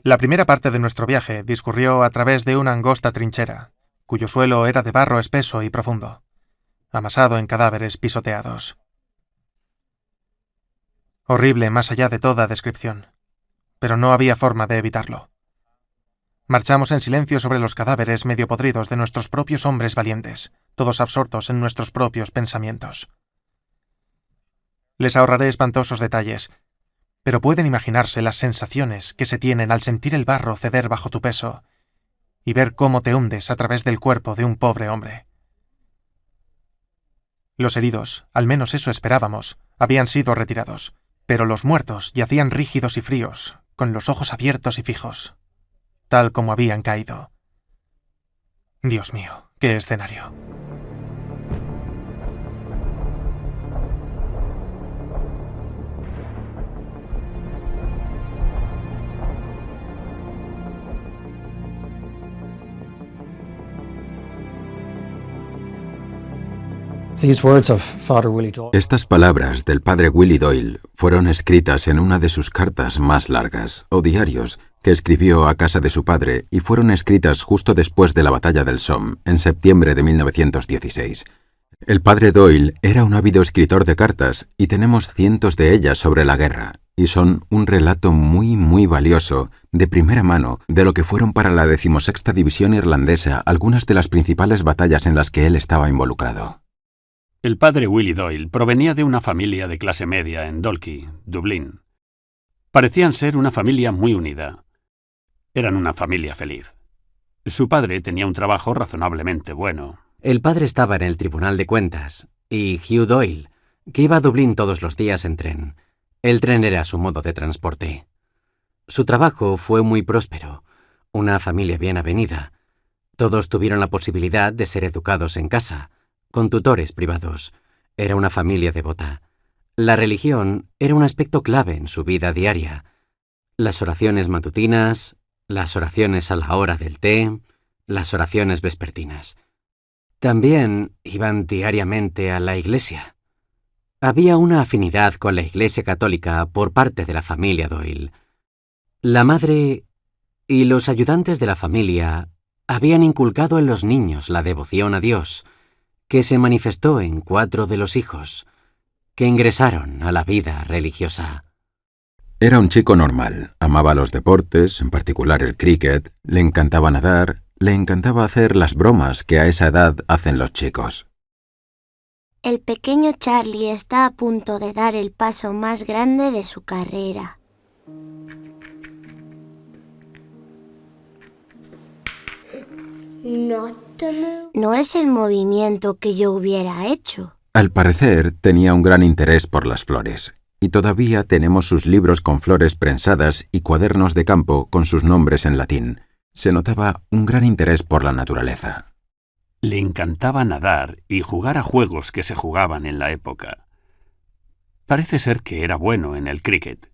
La primera parte de nuestro viaje discurrió a través de una angosta trinchera, cuyo suelo era de barro espeso y profundo, amasado en cadáveres pisoteados. Horrible más allá de toda descripción, pero no había forma de evitarlo. Marchamos en silencio sobre los cadáveres medio podridos de nuestros propios hombres valientes, todos absortos en nuestros propios pensamientos. Les ahorraré espantosos detalles, pero pueden imaginarse las sensaciones que se tienen al sentir el barro ceder bajo tu peso y ver cómo te hundes a través del cuerpo de un pobre hombre. Los heridos, al menos eso esperábamos, habían sido retirados, pero los muertos yacían rígidos y fríos, con los ojos abiertos y fijos, tal como habían caído. Dios mío, qué escenario. Estas palabras del padre Willie Doyle fueron escritas en una de sus cartas más largas, o diarios, que escribió a casa de su padre y fueron escritas justo después de la batalla del Somme, en septiembre de 1916. El padre Doyle era un ávido escritor de cartas y tenemos cientos de ellas sobre la guerra, y son un relato muy valioso, de primera mano, de lo que fueron para la 16ª División Irlandesa algunas de las principales batallas en las que él estaba involucrado. El padre Willie Doyle provenía de una familia de clase media en Dalkey, Dublín. Parecían ser una familia muy unida. Eran una familia feliz. Su padre tenía un trabajo razonablemente bueno. El padre estaba en el Tribunal de Cuentas, y Hugh Doyle, que iba a Dublín todos los días en tren. El tren era su modo de transporte. Su trabajo fue muy próspero, una familia bien avenida. Todos tuvieron la posibilidad de ser educados en casa, con tutores privados. Era una familia devota. La religión era un aspecto clave en su vida diaria. Las oraciones matutinas, las oraciones a la hora del té, las oraciones vespertinas. También iban diariamente a la iglesia. Había una afinidad con la Iglesia Católica por parte de la familia Doyle. La madre y los ayudantes de la familia habían inculcado en los niños la devoción a Dios, que se manifestó en 4 de los hijos, que ingresaron a la vida religiosa. Era un chico normal, amaba los deportes, en particular el cricket, le encantaba nadar, le encantaba hacer las bromas que a esa edad hacen los chicos. El pequeño Charlie está a punto de dar el paso más grande de su carrera. No es el movimiento que yo hubiera hecho. Al parecer, tenía un gran interés por las flores, y todavía tenemos sus libros con flores prensadas y cuadernos de campo con sus nombres en latín. Se notaba un gran interés por la naturaleza. Le encantaba nadar y jugar a juegos que se jugaban en la época. Parece ser que era bueno en el cricket.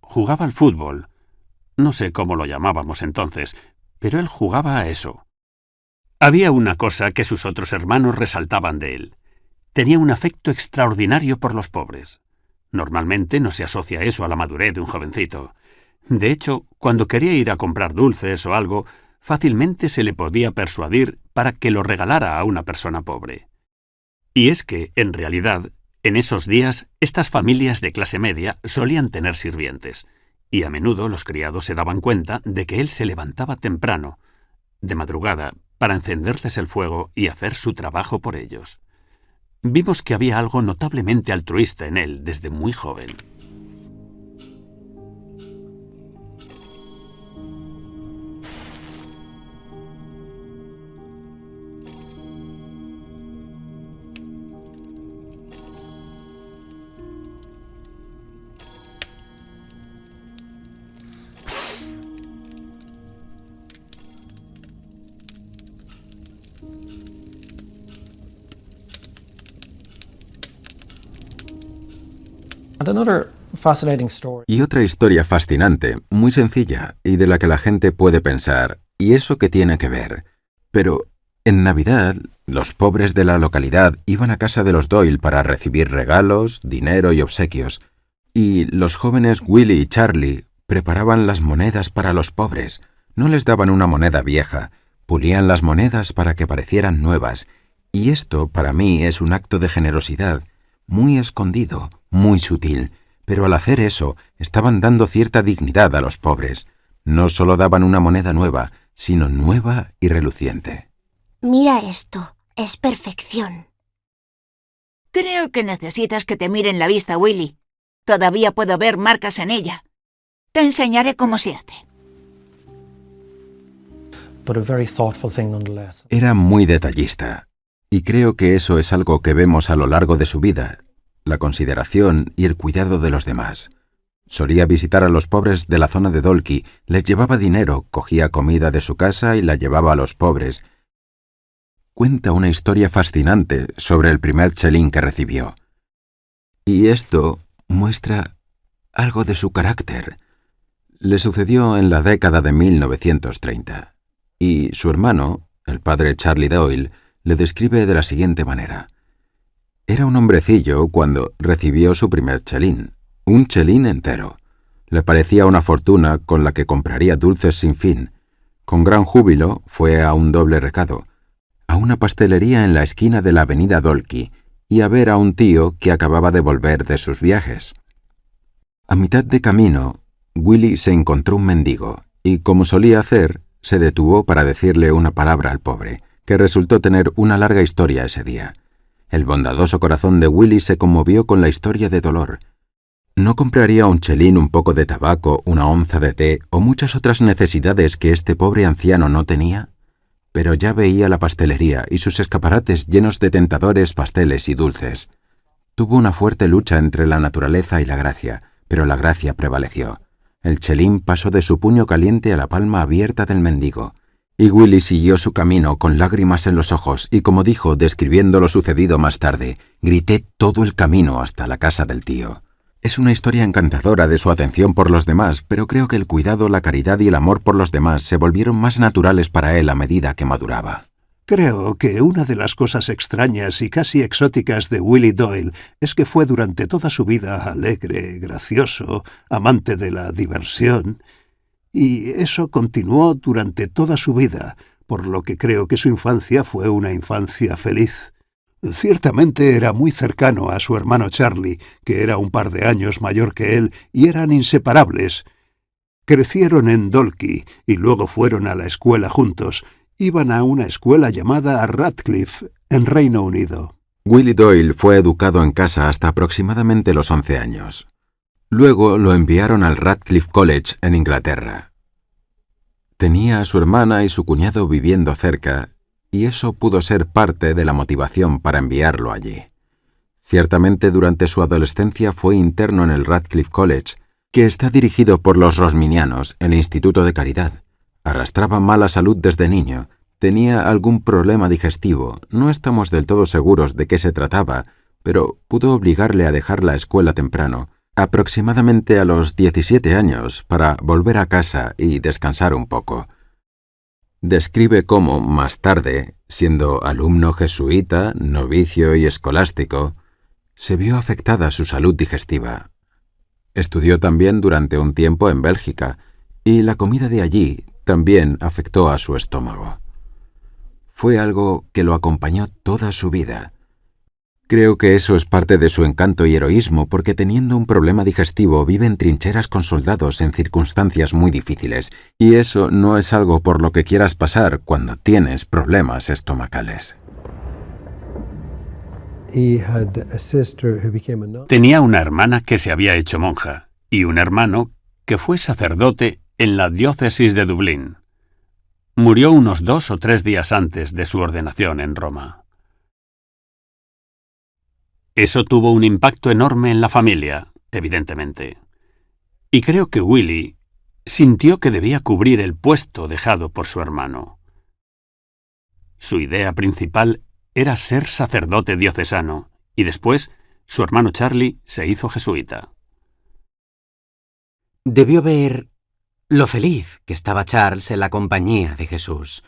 Jugaba al fútbol. No sé cómo lo llamábamos entonces, pero él jugaba a eso. Había una cosa que sus otros hermanos resaltaban de él. Tenía un afecto extraordinario por los pobres. Normalmente no se asocia eso a la madurez de un jovencito. De hecho, cuando quería ir a comprar dulces o algo, fácilmente se le podía persuadir para que lo regalara a una persona pobre. Y es que, en realidad, en esos días, estas familias de clase media solían tener sirvientes, y a menudo los criados se daban cuenta de que él se levantaba temprano, de madrugada, para encenderles el fuego y hacer su trabajo por ellos. Vimos que había algo notablemente altruista en él desde muy joven. Y otra historia fascinante, muy sencilla, y de la que la gente puede pensar, ¿y eso qué tiene que ver? Pero en Navidad, los pobres de la localidad iban a casa de los Doyle para recibir regalos, dinero y obsequios, y los jóvenes Willie y Charlie Preparaban las monedas para los pobres. No les daban una moneda vieja. Pulían las monedas para que parecieran nuevas. Y esto, para mí, es un acto de generosidad, muy escondido, muy sutil. Pero al hacer eso, estaban dando cierta dignidad a los pobres. No solo daban una moneda nueva, sino nueva y reluciente. Mira esto, es perfección. Creo que necesitas que te miren la vista, Willy. Todavía puedo ver marcas en ella. Te enseñaré cómo se hace. Era muy detallista, y creo que eso es algo que vemos a lo largo de su vida, la consideración y el cuidado de los demás. Solía visitar a los pobres de la zona de Dalkey, les llevaba dinero, cogía comida de su casa y la llevaba a los pobres. Cuenta una historia fascinante sobre el primer chelín que recibió. Y esto muestra algo de su carácter. Le sucedió en la década de 1930, y su hermano, el padre Charlie Doyle, le describe de la siguiente manera. Era un hombrecillo cuando recibió su primer chelín, un chelín entero. Le parecía una fortuna con la que compraría dulces sin fin. Con gran júbilo fue a un doble recado, a una pastelería en la esquina de la avenida Dalkey y a ver a un tío que acababa de volver de sus viajes. A mitad de camino, Willy se encontró un mendigo y, como solía hacer, se detuvo para decirle una palabra al pobre, que resultó tener una larga historia ese día. El bondadoso corazón de Willy se conmovió con la historia de dolor. ¿No compraría un chelín un poco de tabaco, una onza de té o muchas otras necesidades que este pobre anciano no tenía? Pero ya veía la pastelería y sus escaparates llenos de tentadores pasteles y dulces. Tuvo una fuerte lucha entre la naturaleza y la gracia, pero la gracia prevaleció. El chelín pasó de su puño caliente a la palma abierta del mendigo, y Willy siguió su camino con lágrimas en los ojos y, como dijo, describiendo lo sucedido más tarde, grité todo el camino hasta la casa del tío. Es una historia encantadora de su atención por los demás, pero creo que el cuidado, la caridad y el amor por los demás se volvieron más naturales para él a medida que maduraba. Creo que una de las cosas extrañas y casi exóticas de Willy Doyle es que fue durante toda su vida alegre, gracioso, amante de la diversión, y eso continuó durante toda su vida, por lo que creo que su infancia fue una infancia feliz. Ciertamente era muy cercano a su hermano Charlie, que era un par de años mayor que él, y eran inseparables. Crecieron en Dalkey y luego fueron a la escuela juntos. Iban a una escuela llamada Radcliffe, en Reino Unido. Willy Doyle fue educado en casa hasta aproximadamente los 11 años. Luego lo enviaron al Radcliffe College en Inglaterra. Tenía a su hermana y su cuñado viviendo cerca, y eso pudo ser parte de la motivación para enviarlo allí. Ciertamente durante su adolescencia fue interno en el Radcliffe College, que está dirigido por los Rosminianos, el Instituto de Caridad. Arrastraba mala salud desde niño, tenía algún problema digestivo, no estamos del todo seguros de qué se trataba, pero pudo obligarle a dejar la escuela temprano, aproximadamente a los 17 años, para volver a casa y descansar un poco. Describe cómo, más tarde, siendo alumno jesuita, novicio y escolástico, se vio afectada su salud digestiva. Estudió también durante un tiempo en Bélgica, y la comida de allí también afectó a su estómago. Fue algo que lo acompañó toda su vida. Creo que eso es parte de su encanto y heroísmo porque teniendo un problema digestivo vive en trincheras con soldados en circunstancias muy difíciles, y eso no es algo por lo que quieras pasar cuando tienes problemas estomacales. Tenía una hermana que se había hecho monja y un hermano que fue sacerdote en la diócesis de Dublín. Murió unos 2 o 3 días antes de su ordenación en Roma. Eso tuvo un impacto enorme en la familia, evidentemente. Y creo que Willy sintió que debía cubrir el puesto dejado por su hermano. Su idea principal era ser sacerdote diocesano, y después su hermano Charlie se hizo jesuita. Debió ver lo feliz que estaba Charles en la compañía de Jesús.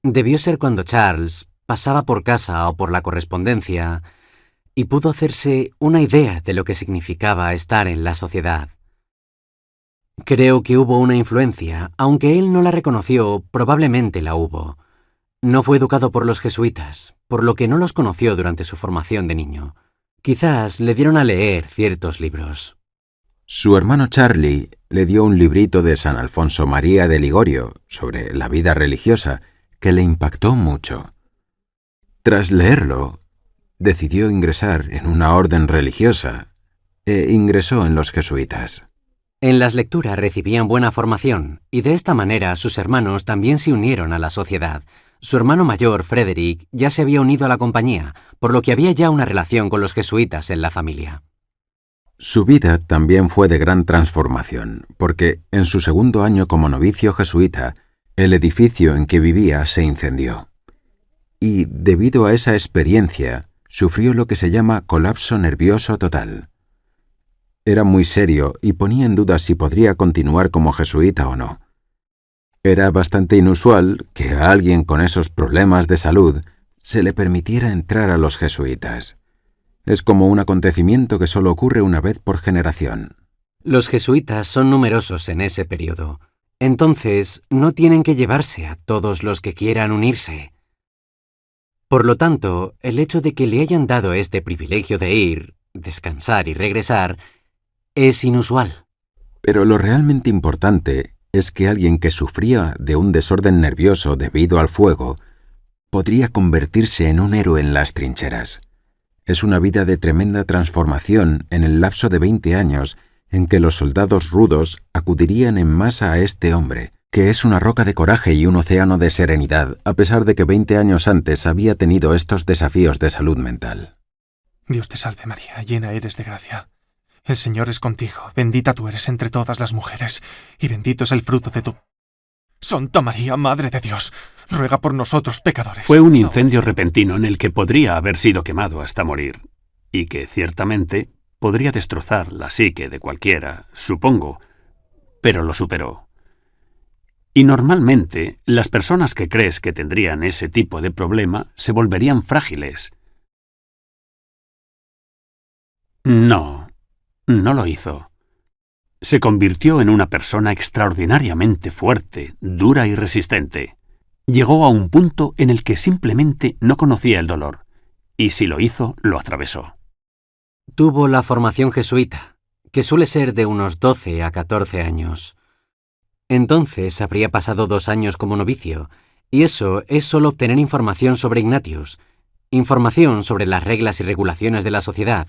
Debió ser cuando Charles pasaba por casa o por la correspondencia y pudo hacerse una idea de lo que significaba estar en la sociedad. Creo que hubo una influencia, aunque él no la reconoció, probablemente la hubo. No fue educado por los jesuitas, por lo que no los conoció durante su formación de niño. Quizás le dieron a leer ciertos libros. Su hermano Charlie le dio un librito de San Alfonso María de Ligorio sobre la vida religiosa que le impactó mucho. Tras leerlo, decidió ingresar en una orden religiosa e ingresó en los jesuitas. En las lecturas recibían buena formación, y de esta manera sus hermanos también se unieron a la sociedad. Su hermano mayor, Frederick, ya se había unido a la compañía, por lo que había ya una relación con los jesuitas en la familia. Su vida también fue de gran transformación, porque en su segundo año como novicio jesuita, el edificio en que vivía se incendió. Y, debido a esa experiencia, sufrió lo que se llama colapso nervioso total. Era muy serio y ponía en duda si podría continuar como jesuita o no. Era bastante inusual que a alguien con esos problemas de salud se le permitiera entrar a los jesuitas. Es como un acontecimiento que solo ocurre una vez por generación. Los jesuitas son numerosos en ese periodo. Entonces, no tienen que llevarse a todos los que quieran unirse. Por lo tanto, el hecho de que le hayan dado este privilegio de ir, descansar y regresar, es inusual. Pero lo realmente importante es que alguien que sufría de un desorden nervioso debido al fuego podría convertirse en un héroe en las trincheras. Es una vida de tremenda transformación en el lapso de 20 años en que los soldados rudos acudirían en masa a este hombre, que es una roca de coraje y un océano de serenidad, a pesar de que 20 años antes había tenido estos desafíos de salud mental. Dios te salve María, llena eres de gracia. El Señor es contigo, bendita tú eres entre todas las mujeres, y bendito es el fruto de tu... Santa María, Madre de Dios, ruega por nosotros pecadores. Fue un incendio repentino en el que podría haber sido quemado hasta morir, y que ciertamente podría destrozar la psique de cualquiera, supongo, pero lo superó. Y normalmente, las personas que crees que tendrían ese tipo de problema se volverían frágiles. No lo hizo. Se convirtió en una persona extraordinariamente fuerte, dura y resistente. Llegó a un punto en el que simplemente no conocía el dolor, y si lo hizo, lo atravesó. Tuvo la formación jesuita, que suele ser de unos 12 a 14 años. Entonces habría pasado 2 años como novicio, y eso es solo obtener información sobre Ignatius, información sobre las reglas y regulaciones de la sociedad,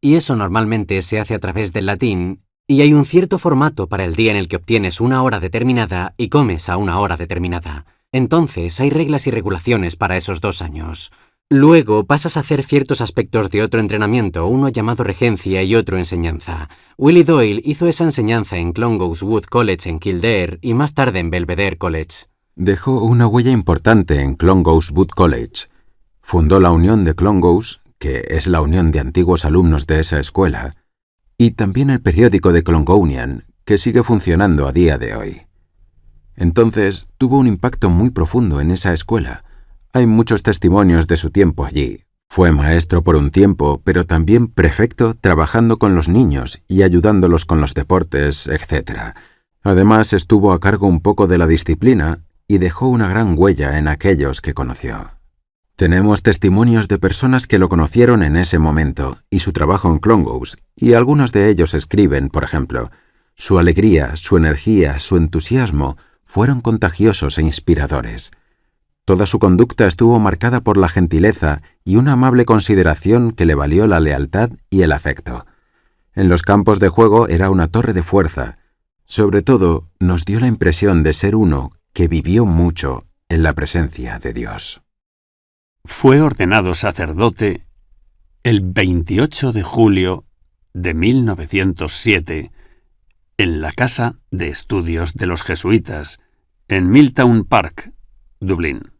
y eso normalmente se hace a través del latín, y hay un cierto formato para el día en el que obtienes una hora determinada y comes a una hora determinada. Entonces hay reglas y regulaciones para esos 2 años. Luego pasas a hacer ciertos aspectos de otro entrenamiento, uno llamado regencia y otro enseñanza. Willie Doyle hizo esa enseñanza en Clongowes Wood College en Kildare y más tarde en Belvedere College. Dejó una huella importante en Clongowes Wood College. Fundó la Unión de Clongowes, que es la unión de antiguos alumnos de esa escuela, y también el periódico The Clongownian, que sigue funcionando a día de hoy. Entonces, tuvo un impacto muy profundo en esa escuela. Hay muchos testimonios de su tiempo allí. Fue maestro por un tiempo, pero también prefecto trabajando con los niños y ayudándolos con los deportes, etc. Además, estuvo a cargo un poco de la disciplina y dejó una gran huella en aquellos que conoció. Tenemos testimonios de personas que lo conocieron en ese momento y su trabajo en Clongowes, y algunos de ellos escriben, por ejemplo, su alegría, su energía, su entusiasmo fueron contagiosos e inspiradores. Toda su conducta estuvo marcada por la gentileza y una amable consideración que le valió la lealtad y el afecto. En los campos de juego era una torre de fuerza. Sobre todo, nos dio la impresión de ser uno que vivió mucho en la presencia de Dios. Fue ordenado sacerdote el 28 de julio de 1907 en la Casa de Estudios de los Jesuitas, en Milltown Park, Dublín.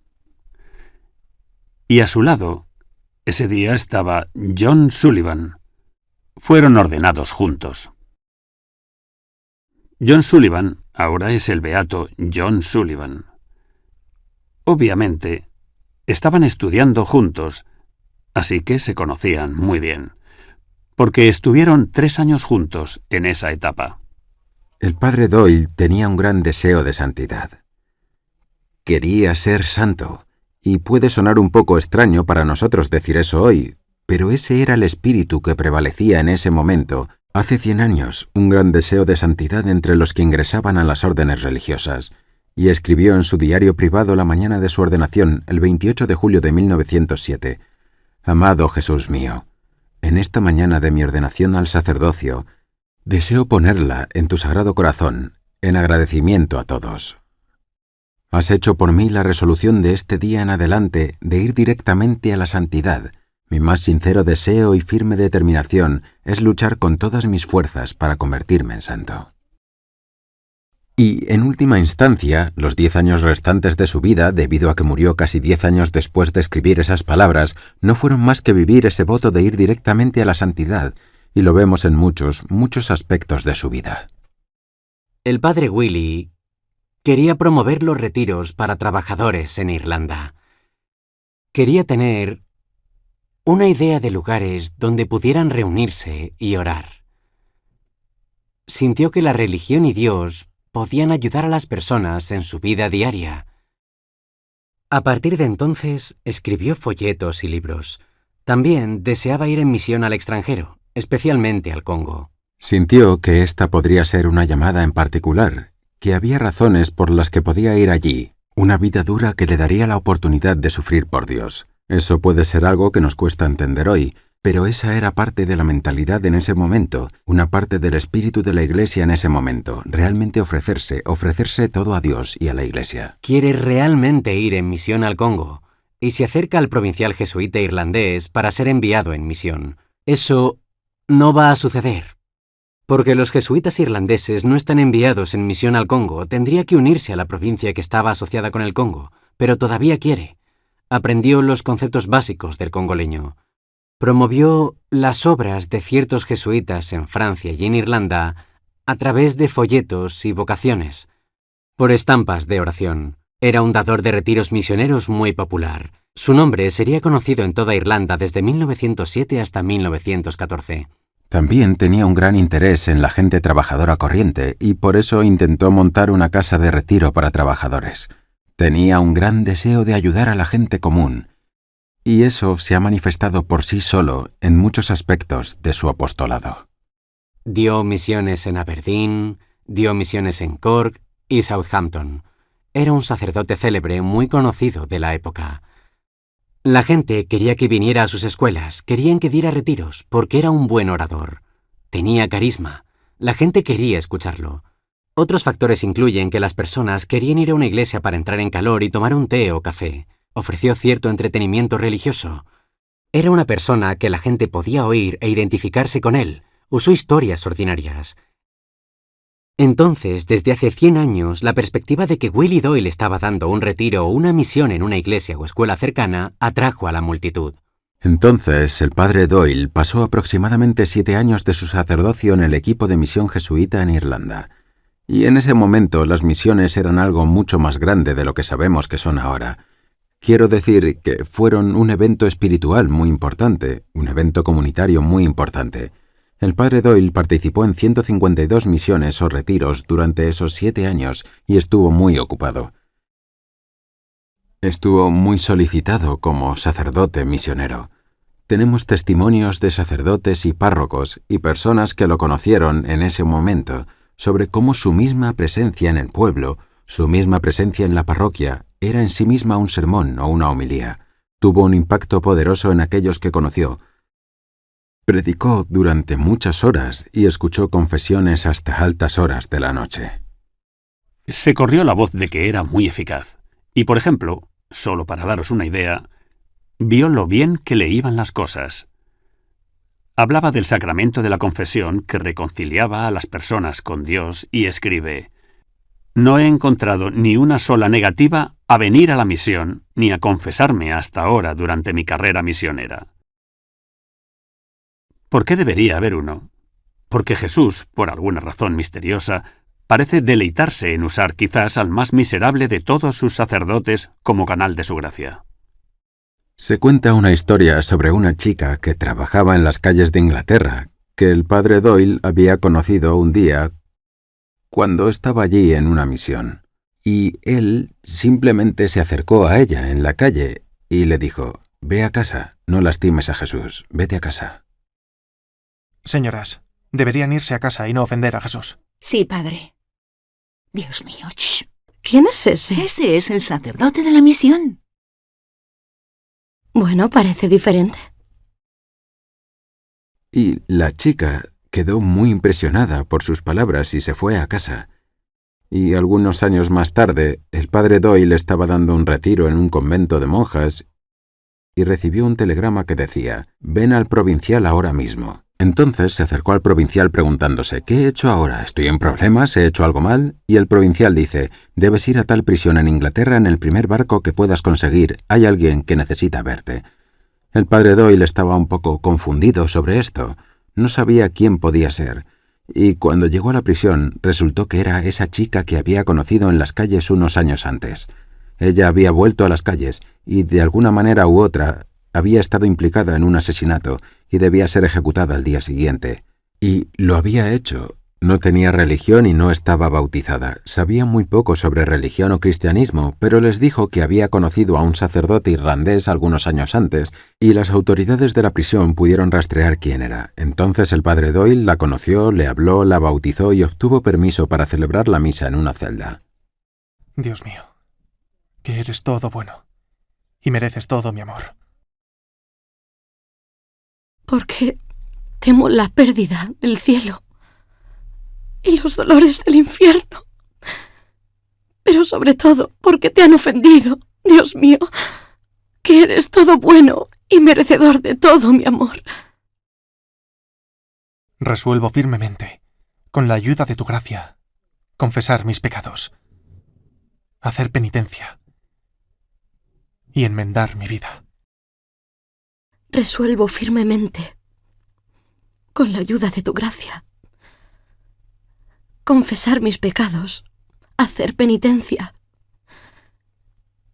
Y a su lado, ese día estaba John Sullivan. Fueron ordenados juntos. John Sullivan ahora es el beato John Sullivan. Obviamente, estaban estudiando juntos, así que se conocían muy bien, porque estuvieron 3 años juntos en esa etapa. El padre Doyle tenía un gran deseo de santidad. Quería ser santo, y puede sonar un poco extraño para nosotros decir eso hoy, pero ese era el espíritu que prevalecía en ese momento, hace 100 años, un gran deseo de santidad entre los que ingresaban a las órdenes religiosas, y escribió en su diario privado la mañana de su ordenación, el 28 de julio de 1907, «Amado Jesús mío, en esta mañana de mi ordenación al sacerdocio, deseo ponerla en tu sagrado corazón, en agradecimiento a todos. Has hecho por mí la resolución de este día en adelante de ir directamente a la santidad. Mi más sincero deseo y firme determinación es luchar con todas mis fuerzas para convertirme en santo». Y, en última instancia, los 10 años restantes de su vida, debido a que murió casi 10 años después de escribir esas palabras, no fueron más que vivir ese voto de ir directamente a la santidad, y lo vemos en muchos aspectos de su vida. El padre Willie quería promover los retiros para trabajadores en Irlanda. Quería tener una idea de lugares donde pudieran reunirse y orar. Sintió que la religión y Dios podían ayudar a las personas en su vida diaria. A partir de entonces, escribió folletos y libros. También deseaba ir en misión al extranjero, especialmente al Congo. Sintió que esta podría ser una llamada en particular, que había razones por las que podía ir allí, una vida dura que le daría la oportunidad de sufrir por Dios. Eso puede ser algo que nos cuesta entender hoy, pero esa era parte de la mentalidad en ese momento, una parte del espíritu de la Iglesia en ese momento, realmente ofrecerse todo a Dios y a la Iglesia. Quiere realmente ir en misión al Congo, y se acerca al provincial jesuita irlandés para ser enviado en misión. Eso no va a suceder. Porque los jesuitas irlandeses no están enviados en misión al Congo, tendría que unirse a la provincia que estaba asociada con el Congo, pero todavía quiere. Aprendió los conceptos básicos del congoleño. Promovió las obras de ciertos jesuitas en Francia y en Irlanda a través de folletos y vocaciones, por estampas de oración. Era un dador de retiros misioneros muy popular. Su nombre sería conocido en toda Irlanda desde 1907 hasta 1914. También tenía un gran interés en la gente trabajadora corriente y por eso intentó montar una casa de retiro para trabajadores. Tenía un gran deseo de ayudar a la gente común. Y eso se ha manifestado por sí solo en muchos aspectos de su apostolado. Dio misiones en Aberdeen, dio misiones en Cork y Southampton. Era un sacerdote célebre muy conocido de la época. La gente quería que viniera a sus escuelas, querían que diera retiros, porque era un buen orador. Tenía carisma. La gente quería escucharlo. Otros factores incluyen que las personas querían ir a una iglesia para entrar en calor y tomar un té o café. Ofreció cierto entretenimiento religioso. Era una persona que la gente podía oír e identificarse con él. Usó historias ordinarias. Entonces, desde hace 100 años, la perspectiva de que Willie Doyle estaba dando un retiro o una misión en una iglesia o escuela cercana atrajo a la multitud. Entonces, el padre Doyle pasó aproximadamente 7 años de su sacerdocio en el equipo de misión jesuita en Irlanda. Y en ese momento las misiones eran algo mucho más grande de lo que sabemos que son ahora. Quiero decir que fueron un evento espiritual muy importante, un evento comunitario muy importante. El padre Doyle participó en 152 misiones o retiros durante esos 7 años y estuvo muy ocupado. Estuvo muy solicitado como sacerdote misionero. Tenemos testimonios de sacerdotes y párrocos y personas que lo conocieron en ese momento sobre cómo su misma presencia en el pueblo, su misma presencia en la parroquia, era en sí misma un sermón o una homilía. Tuvo un impacto poderoso en aquellos que conoció. Predicó durante muchas horas y escuchó confesiones hasta altas horas de la noche. Se corrió la voz de que era muy eficaz. Y, por ejemplo, solo para daros una idea, vio lo bien que le iban las cosas. Hablaba del sacramento de la confesión que reconciliaba a las personas con Dios y escribe: «No he encontrado ni una sola negativa a venir a la misión ni a confesarme hasta ahora durante mi carrera misionera». ¿Por qué debería haber uno? Porque Jesús, por alguna razón misteriosa, parece deleitarse en usar quizás al más miserable de todos sus sacerdotes como canal de su gracia. Se cuenta una historia sobre una chica que trabajaba en las calles de Inglaterra, que el padre Doyle había conocido un día cuando estaba allí en una misión. Y él simplemente se acercó a ella en la calle y le dijo: «Ve a casa, no lastimes a Jesús, vete a casa». Señoras, deberían irse a casa y no ofender a Jesús. Sí, padre. Dios mío, shh. ¿Quién es ese? Ese es el sacerdote de la misión. Bueno, parece diferente. Y la chica quedó muy impresionada por sus palabras y se fue a casa. Y algunos años más tarde, el padre Doyle estaba dando un retiro en un convento de monjas y recibió un telegrama que decía: «Ven al provincial ahora mismo». Entonces se acercó al provincial preguntándose: «¿Qué he hecho ahora? ¿Estoy en problemas? ¿He hecho algo mal?». Y el provincial dice: «Debes ir a tal prisión en Inglaterra en el primer barco que puedas conseguir. Hay alguien que necesita verte». El padre Doyle estaba un poco confundido sobre esto. No sabía quién podía ser. Y cuando llegó a la prisión, resultó que era esa chica que había conocido en las calles unos años antes. Ella había vuelto a las calles y, de alguna manera u otra, había estado implicada en un asesinato y debía ser ejecutada al día siguiente. Y lo había hecho. No tenía religión y no estaba bautizada. Sabía muy poco sobre religión o cristianismo, pero les dijo que había conocido a un sacerdote irlandés algunos años antes y las autoridades de la prisión pudieron rastrear quién era. Entonces el padre Doyle la conoció, le habló, la bautizó y obtuvo permiso para celebrar la misa en una celda. Dios mío, que eres todo bueno y mereces todo mi amor. Porque temo la pérdida del cielo y los dolores del infierno. Pero sobre todo porque te han ofendido, Dios mío, que eres todo bueno y merecedor de todo mi amor. Resuelvo firmemente, con la ayuda de tu gracia, confesar mis pecados, hacer penitencia y enmendar mi vida. Resuelvo firmemente, con la ayuda de tu gracia, confesar mis pecados, hacer penitencia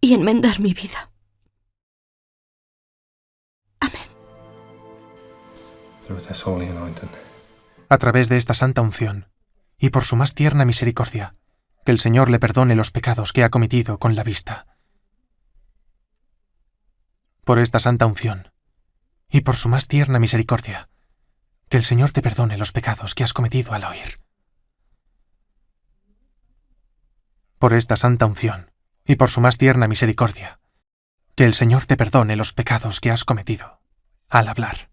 y enmendar mi vida. Amén. A través de esta santa unción, y por su más tierna misericordia, que el Señor le perdone los pecados que ha cometido con la vista. Por esta santa unción, y por su más tierna misericordia, que el Señor te perdone los pecados que has cometido al oír. Por esta santa unción, y por su más tierna misericordia, que el Señor te perdone los pecados que has cometido al hablar.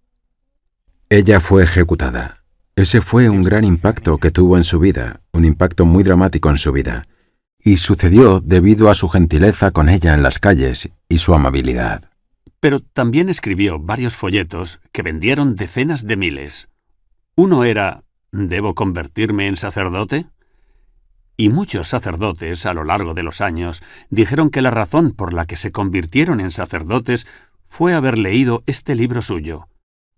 Ella fue ejecutada. Ese fue un gran impacto que tuvo en su vida, un impacto muy dramático en su vida. Y sucedió debido a su gentileza con ella en las calles y su amabilidad. Pero también escribió varios folletos que vendieron decenas de miles. Uno era: ¿debo convertirme en sacerdote? Y muchos sacerdotes, a lo largo de los años, dijeron que la razón por la que se convirtieron en sacerdotes fue haber leído este libro suyo,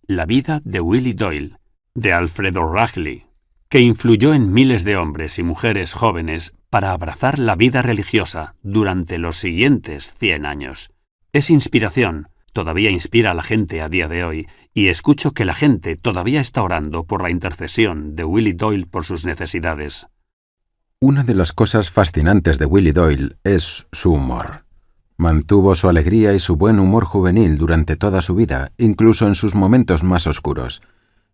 La vida de Willie Doyle, de Alfred O'Reilly, que influyó en miles de hombres y mujeres jóvenes para abrazar la vida religiosa durante los siguientes 100 años. Es inspiración, todavía inspira a la gente a día de hoy, y escucho que la gente todavía está orando por la intercesión de Willie Doyle por sus necesidades. Una de las cosas fascinantes de Willie Doyle es su humor. Mantuvo su alegría y su buen humor juvenil durante toda su vida, incluso en sus momentos más oscuros.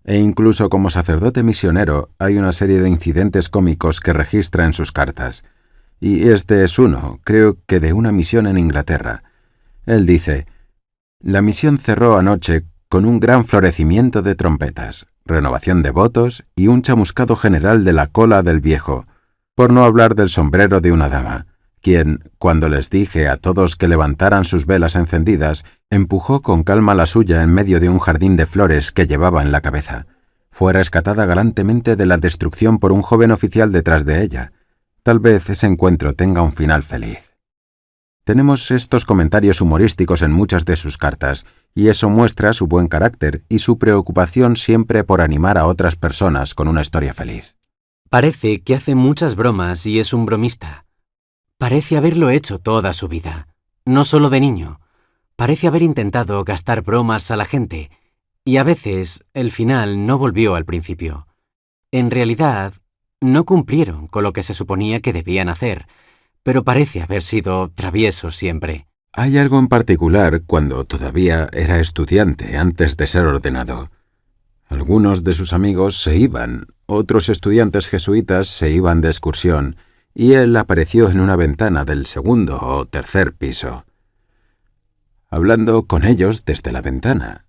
E incluso como sacerdote misionero hay una serie de incidentes cómicos que registra en sus cartas. Y este es uno, creo que de una misión en Inglaterra. Él dice: «La misión cerró anoche con un gran florecimiento de trompetas, renovación de votos y un chamuscado general de la cola del viejo, por no hablar del sombrero de una dama, quien, cuando les dije a todos que levantaran sus velas encendidas, empujó con calma la suya en medio de un jardín de flores que llevaba en la cabeza. Fue rescatada galantemente de la destrucción por un joven oficial detrás de ella. Tal vez ese encuentro tenga un final feliz». Tenemos estos comentarios humorísticos en muchas de sus cartas, y eso muestra su buen carácter y su preocupación siempre por animar a otras personas con una historia feliz. Parece que hace muchas bromas y es un bromista. Parece haberlo hecho toda su vida, no solo de niño. Parece haber intentado gastar bromas a la gente, y a veces el final no volvió al principio. En realidad, No cumplieron con lo que se suponía que debían hacer, pero parece haber sido traviesos siempre. Hay algo en particular cuando todavía era estudiante antes de ser ordenado. Algunos de sus amigos se iban, otros estudiantes jesuitas se iban de excursión, y él apareció en una ventana del segundo o tercer piso, hablando con ellos desde la ventana.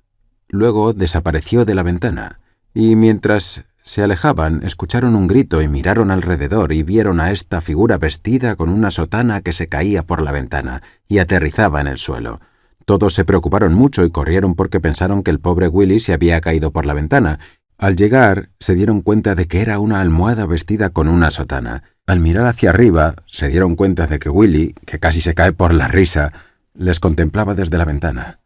Luego desapareció de la ventana, y mientras se alejaban escucharon un grito y miraron alrededor y vieron a esta figura vestida con una sotana que se caía por la ventana y aterrizaba en el suelo. Todos se preocuparon mucho y corrieron porque pensaron que el pobre Willy se había caído por la ventana. Al llegar, se dieron cuenta de que era una almohada vestida con una sotana. Al mirar hacia arriba, se dieron cuenta de que Willy, que casi se cae por la risa, les contemplaba desde la ventana.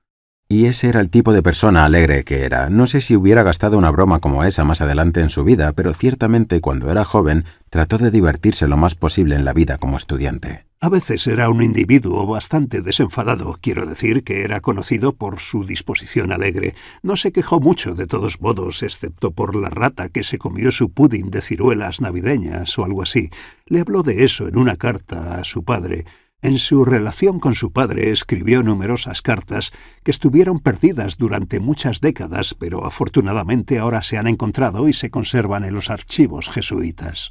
Y ese era el tipo de persona alegre que era. No sé si hubiera gastado una broma como esa más adelante en su vida, pero ciertamente cuando era joven trató de divertirse lo más posible en la vida como estudiante. A veces era un individuo bastante desenfadado, quiero decir que era conocido por su disposición alegre. No se quejó mucho de todos modos, excepto por la rata que se comió su pudding de ciruelas navideñas o algo así. Le habló de eso en una carta a su padre. En su relación con su padre escribió numerosas cartas que estuvieron perdidas durante muchas décadas, pero afortunadamente ahora se han encontrado y se conservan en los archivos jesuitas.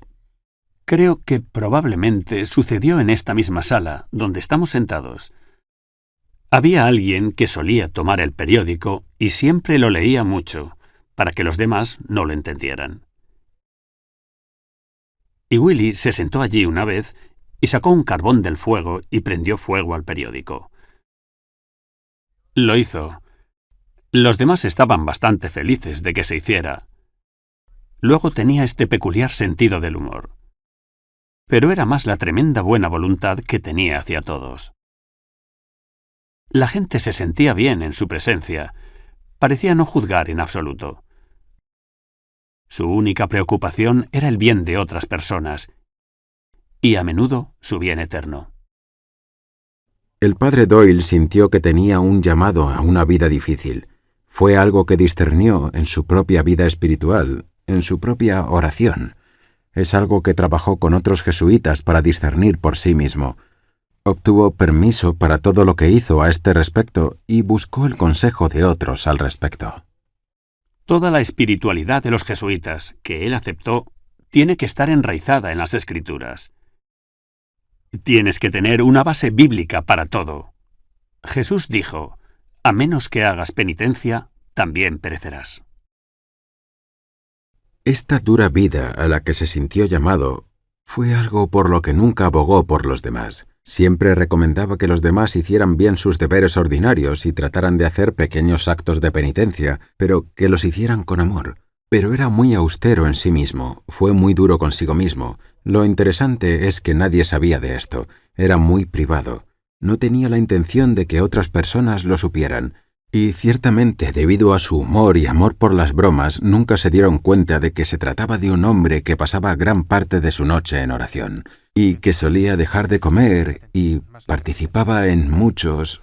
Creo que probablemente sucedió en esta misma sala, donde estamos sentados. Había alguien que solía tomar el periódico y siempre lo leía mucho, para que los demás no lo entendieran. Y Willy se sentó allí una vez y sacó un carbón del fuego y prendió fuego al periódico. Lo hizo. Los demás estaban bastante felices de que se hiciera. Luego tenía este peculiar sentido del humor. Pero era más la tremenda buena voluntad que tenía hacia todos. La gente se sentía bien en su presencia. Parecía no juzgar en absoluto. Su única preocupación era el bien de otras personas, y a menudo su bien eterno. El padre Doyle sintió que tenía un llamado a una vida difícil. Fue algo que discernió en su propia vida espiritual, en su propia oración. Es algo que trabajó con otros jesuitas para discernir por sí mismo. Obtuvo permiso para todo lo que hizo a este respecto y buscó el consejo de otros al respecto. Toda la espiritualidad de los jesuitas que él aceptó tiene que estar enraizada en las Escrituras. Tienes que tener una base bíblica para todo. Jesús dijo, a menos que hagas penitencia, también perecerás. Esta dura vida a la que se sintió llamado fue algo por lo que nunca abogó por los demás. Siempre recomendaba que los demás hicieran bien sus deberes ordinarios y trataran de hacer pequeños actos de penitencia, pero que los hicieran con amor. Pero era muy austero en sí mismo, fue muy duro consigo mismo. Lo interesante es que nadie sabía de esto, era muy privado. No tenía la intención de que otras personas lo supieran. Y ciertamente, debido a su humor y amor por las bromas, nunca se dieron cuenta de que se trataba de un hombre que pasaba gran parte de su noche en oración, y que solía dejar de comer y participaba en muchos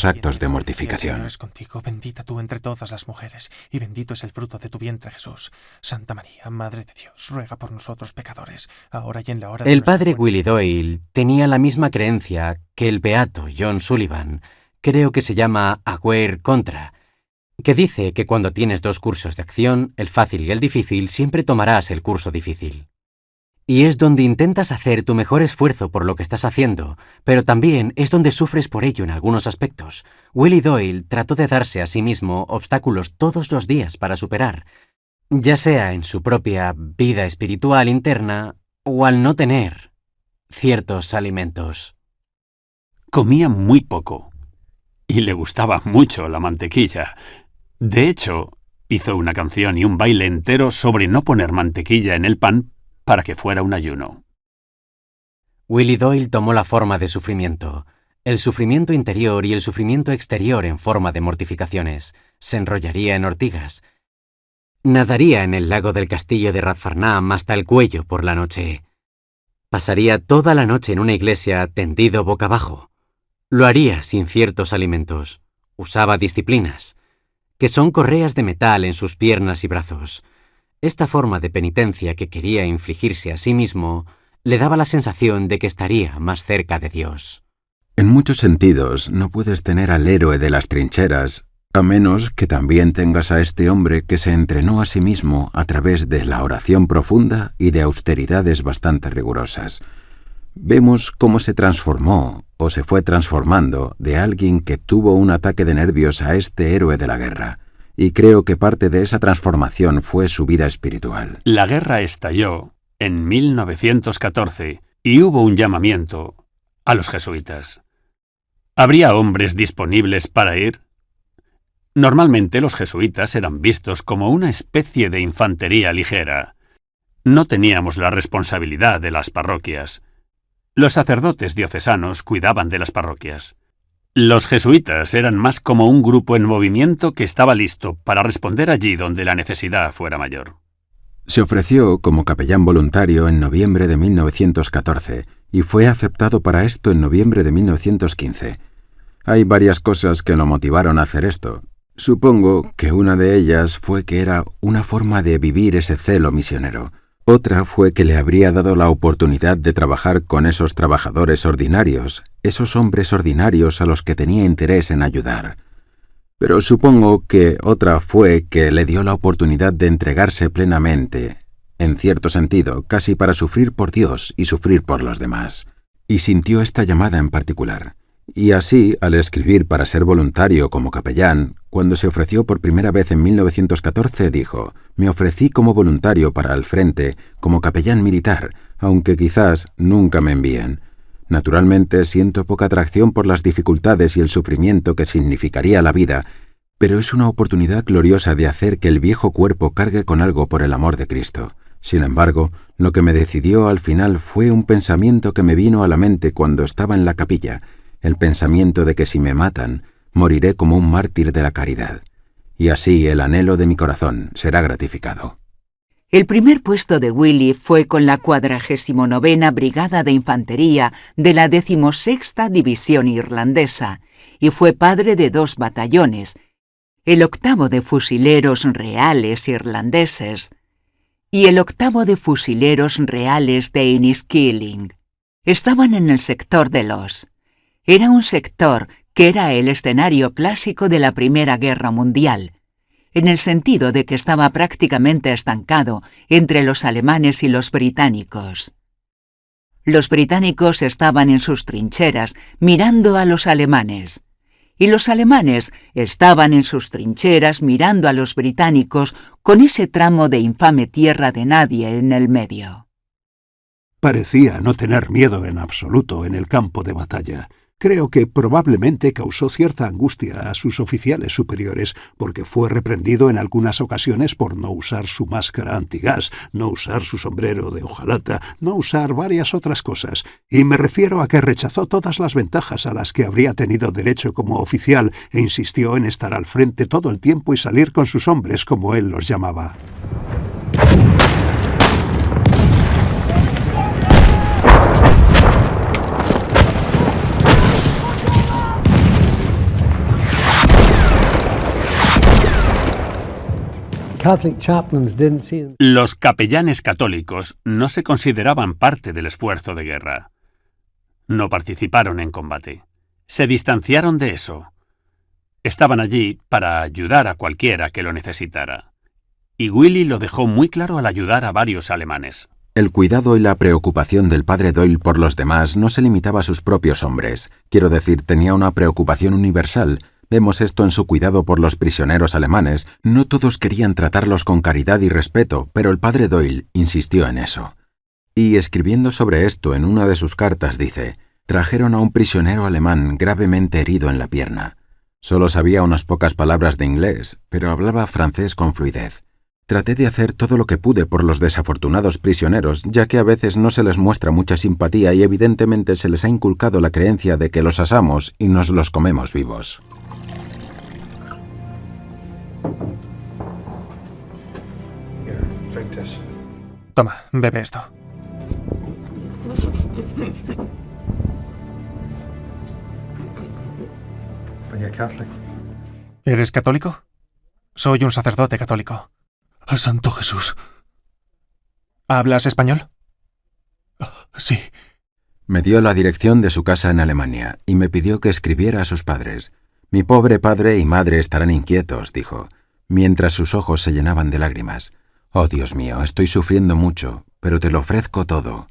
actos de mortificación. El Señor es contigo, bendita tú entre todas las mujeres, y bendito es el fruto de tu vientre, Jesús. Santa María, Madre de Dios, ruega por nosotros pecadores, ahora y en la hora de El nuestra padre muerte. Willy Doyle tenía la misma creencia que el beato John Sullivan, creo que se llama Aguirre Contra, que dice que cuando tienes dos cursos de acción, el fácil y el difícil, siempre tomarás el curso difícil. Y es donde intentas hacer tu mejor esfuerzo por lo que estás haciendo, pero también es donde sufres por ello en algunos aspectos. Willy Doyle trató de darse a sí mismo obstáculos todos los días para superar, ya sea en su propia vida espiritual interna o al no tener ciertos alimentos. Comía muy poco, y le gustaba mucho la mantequilla. De hecho, hizo una canción y un baile entero sobre no poner mantequilla en el pan para que fuera un ayuno. Willy Doyle tomó la forma de sufrimiento, el sufrimiento interior y el sufrimiento exterior en forma de mortificaciones. Se enrollaría en ortigas. Nadaría en el lago del castillo de Rathfarnham hasta el cuello por la noche. Pasaría toda la noche en una iglesia tendido boca abajo. Lo haría sin ciertos alimentos. Usaba disciplinas, que son correas de metal en sus piernas y brazos. Esta forma de penitencia que quería infligirse a sí mismo le daba la sensación de que estaría más cerca de Dios. En muchos sentidos, no puedes tener al héroe de las trincheras, a menos que también tengas a este hombre que se entrenó a sí mismo a través de la oración profunda y de austeridades bastante rigurosas. Vemos cómo se transformó, o se fue transformando, de alguien que tuvo un ataque de nervios a este héroe de la guerra, y creo que parte de esa transformación fue su vida espiritual. La guerra estalló en 1914 y hubo un llamamiento a los jesuitas. ¿Habría hombres disponibles para ir? Normalmente los jesuitas eran vistos como una especie de infantería ligera. No teníamos la responsabilidad de las parroquias. Los sacerdotes diocesanos cuidaban de las parroquias. Los jesuitas eran más como un grupo en movimiento que estaba listo para responder allí donde la necesidad fuera mayor. Se ofreció como capellán voluntario en noviembre de 1914 y fue aceptado para esto en noviembre de 1915. Hay varias cosas que lo motivaron a hacer esto. Supongo que una de ellas fue que era una forma de vivir ese celo misionero. Otra fue que le habría dado la oportunidad de trabajar con esos trabajadores ordinarios, esos hombres ordinarios a los que tenía interés en ayudar. Pero supongo que otra fue que le dio la oportunidad de entregarse plenamente, en cierto sentido, casi para sufrir por Dios y sufrir por los demás. Y sintió esta llamada en particular. Y así, al escribir para ser voluntario como capellán, cuando se ofreció por primera vez en 1914, dijo: «Me ofrecí como voluntario para el frente, como capellán militar, aunque quizás nunca me envíen. Naturalmente siento poca atracción por las dificultades y el sufrimiento que significaría la vida, pero es una oportunidad gloriosa de hacer que el viejo cuerpo cargue con algo por el amor de Cristo». Sin embargo, lo que me decidió al final fue un pensamiento que me vino a la mente cuando estaba en la capilla, el pensamiento de que si me matan, moriré como un mártir de la caridad. Y así el anhelo de mi corazón será gratificado. El primer puesto de Willy fue con la 49ª Brigada de Infantería de la 16ª División Irlandesa y fue padre de 2 batallones, el 8º de Fusileros Reales Irlandeses y el 8º de Fusileros Reales de Enniskilling. Estaban en el sector de Loos. Era un sector que era el escenario clásico de la Primera Guerra Mundial, en el sentido de que estaba prácticamente estancado entre los alemanes y los británicos. Los británicos estaban en sus trincheras mirando a los alemanes, y los alemanes estaban en sus trincheras mirando a los británicos con ese tramo de infame tierra de nadie en el medio. Parecía no tener miedo en absoluto en el campo de batalla. Creo que probablemente causó cierta angustia a sus oficiales superiores, porque fue reprendido en algunas ocasiones por no usar su máscara antigás, no usar su sombrero de hojalata, no usar varias otras cosas, y me refiero a que rechazó todas las ventajas a las que habría tenido derecho como oficial e insistió en estar al frente todo el tiempo y salir con sus hombres, como él los llamaba. Los capellanes católicos no se consideraban parte del esfuerzo de guerra. No participaron en combate. Se distanciaron de eso. Estaban allí para ayudar a cualquiera que lo necesitara. Y Willy lo dejó muy claro al ayudar a varios alemanes. El cuidado y la preocupación del padre Doyle por los demás no se limitaba a sus propios hombres. Quiero decir, tenía una preocupación universal. Vemos esto en su cuidado por los prisioneros alemanes. No todos querían tratarlos con caridad y respeto, pero el padre Doyle insistió en eso. Y escribiendo sobre esto en una de sus cartas dice: «Trajeron a un prisionero alemán gravemente herido en la pierna. Solo sabía unas pocas palabras de inglés, pero hablaba francés con fluidez. Traté de hacer todo lo que pude por los desafortunados prisioneros, ya que a veces no se les muestra mucha simpatía y evidentemente se les ha inculcado la creencia de que los asamos y nos los comemos vivos». Toma, bebe esto. ¿Eres católico? Soy un sacerdote católico. ¡A Santo Jesús! ¿Hablas español? Sí. Me dio la dirección de su casa en Alemania y me pidió que escribiera a sus padres. Mi pobre padre y madre estarán inquietos, dijo, mientras sus ojos se llenaban de lágrimas. Oh, Dios mío, estoy sufriendo mucho, pero te lo ofrezco todo.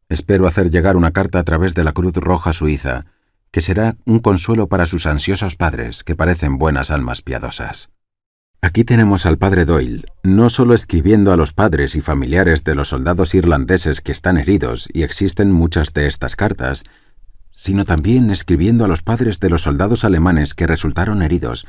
Espero hacer llegar una carta a través de la Cruz Roja Suiza, que será un consuelo para sus ansiosos padres, que parecen buenas almas piadosas. Aquí tenemos al padre Doyle, no solo escribiendo a los padres y familiares de los soldados irlandeses que están heridos, y existen muchas de estas cartas, sino también escribiendo a los padres de los soldados alemanes que resultaron heridos.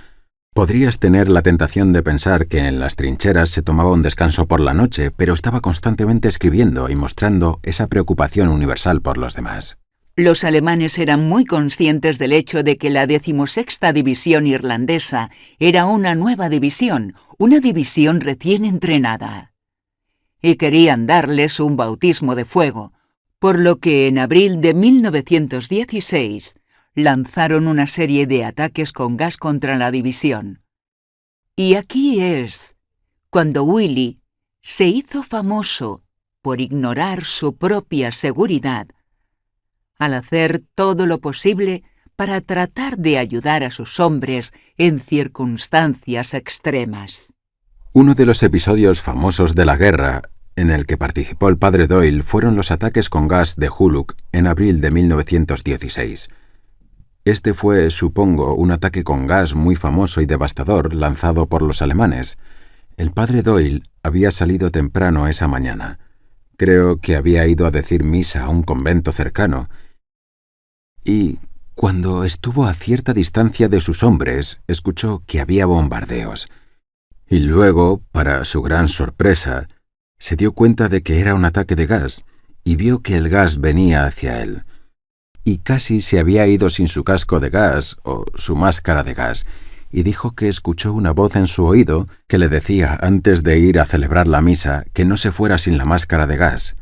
Podrías tener la tentación de pensar que en las trincheras se tomaba un descanso por la noche, pero estaba constantemente escribiendo y mostrando esa preocupación universal por los demás. Los alemanes eran muy conscientes del hecho de que la 16ª División Irlandesa era una nueva división, una división recién entrenada. Y querían darles un bautismo de fuego, por lo que en abril de 1916 lanzaron una serie de ataques con gas contra la división. Y aquí es cuando Willy se hizo famoso por ignorar su propia seguridad, al hacer todo lo posible para tratar de ayudar a sus hombres en circunstancias extremas. Uno de los episodios famosos de la guerra en el que participó el padre Doyle fueron los ataques con gas de Huluk en abril de 1916. Este fue, supongo, un ataque con gas muy famoso y devastador lanzado por los alemanes. El padre Doyle había salido temprano esa mañana. Creo que había ido a decir misa a un convento cercano. Y cuando estuvo a cierta distancia de sus hombres, escuchó que había bombardeos. Y luego, para su gran sorpresa, se dio cuenta de que era un ataque de gas y vio que el gas venía hacia él. Y casi se había ido sin su casco de gas o su máscara de gas, y dijo que escuchó una voz en su oído que le decía antes de ir a celebrar la misa que no se fuera sin la máscara de gas.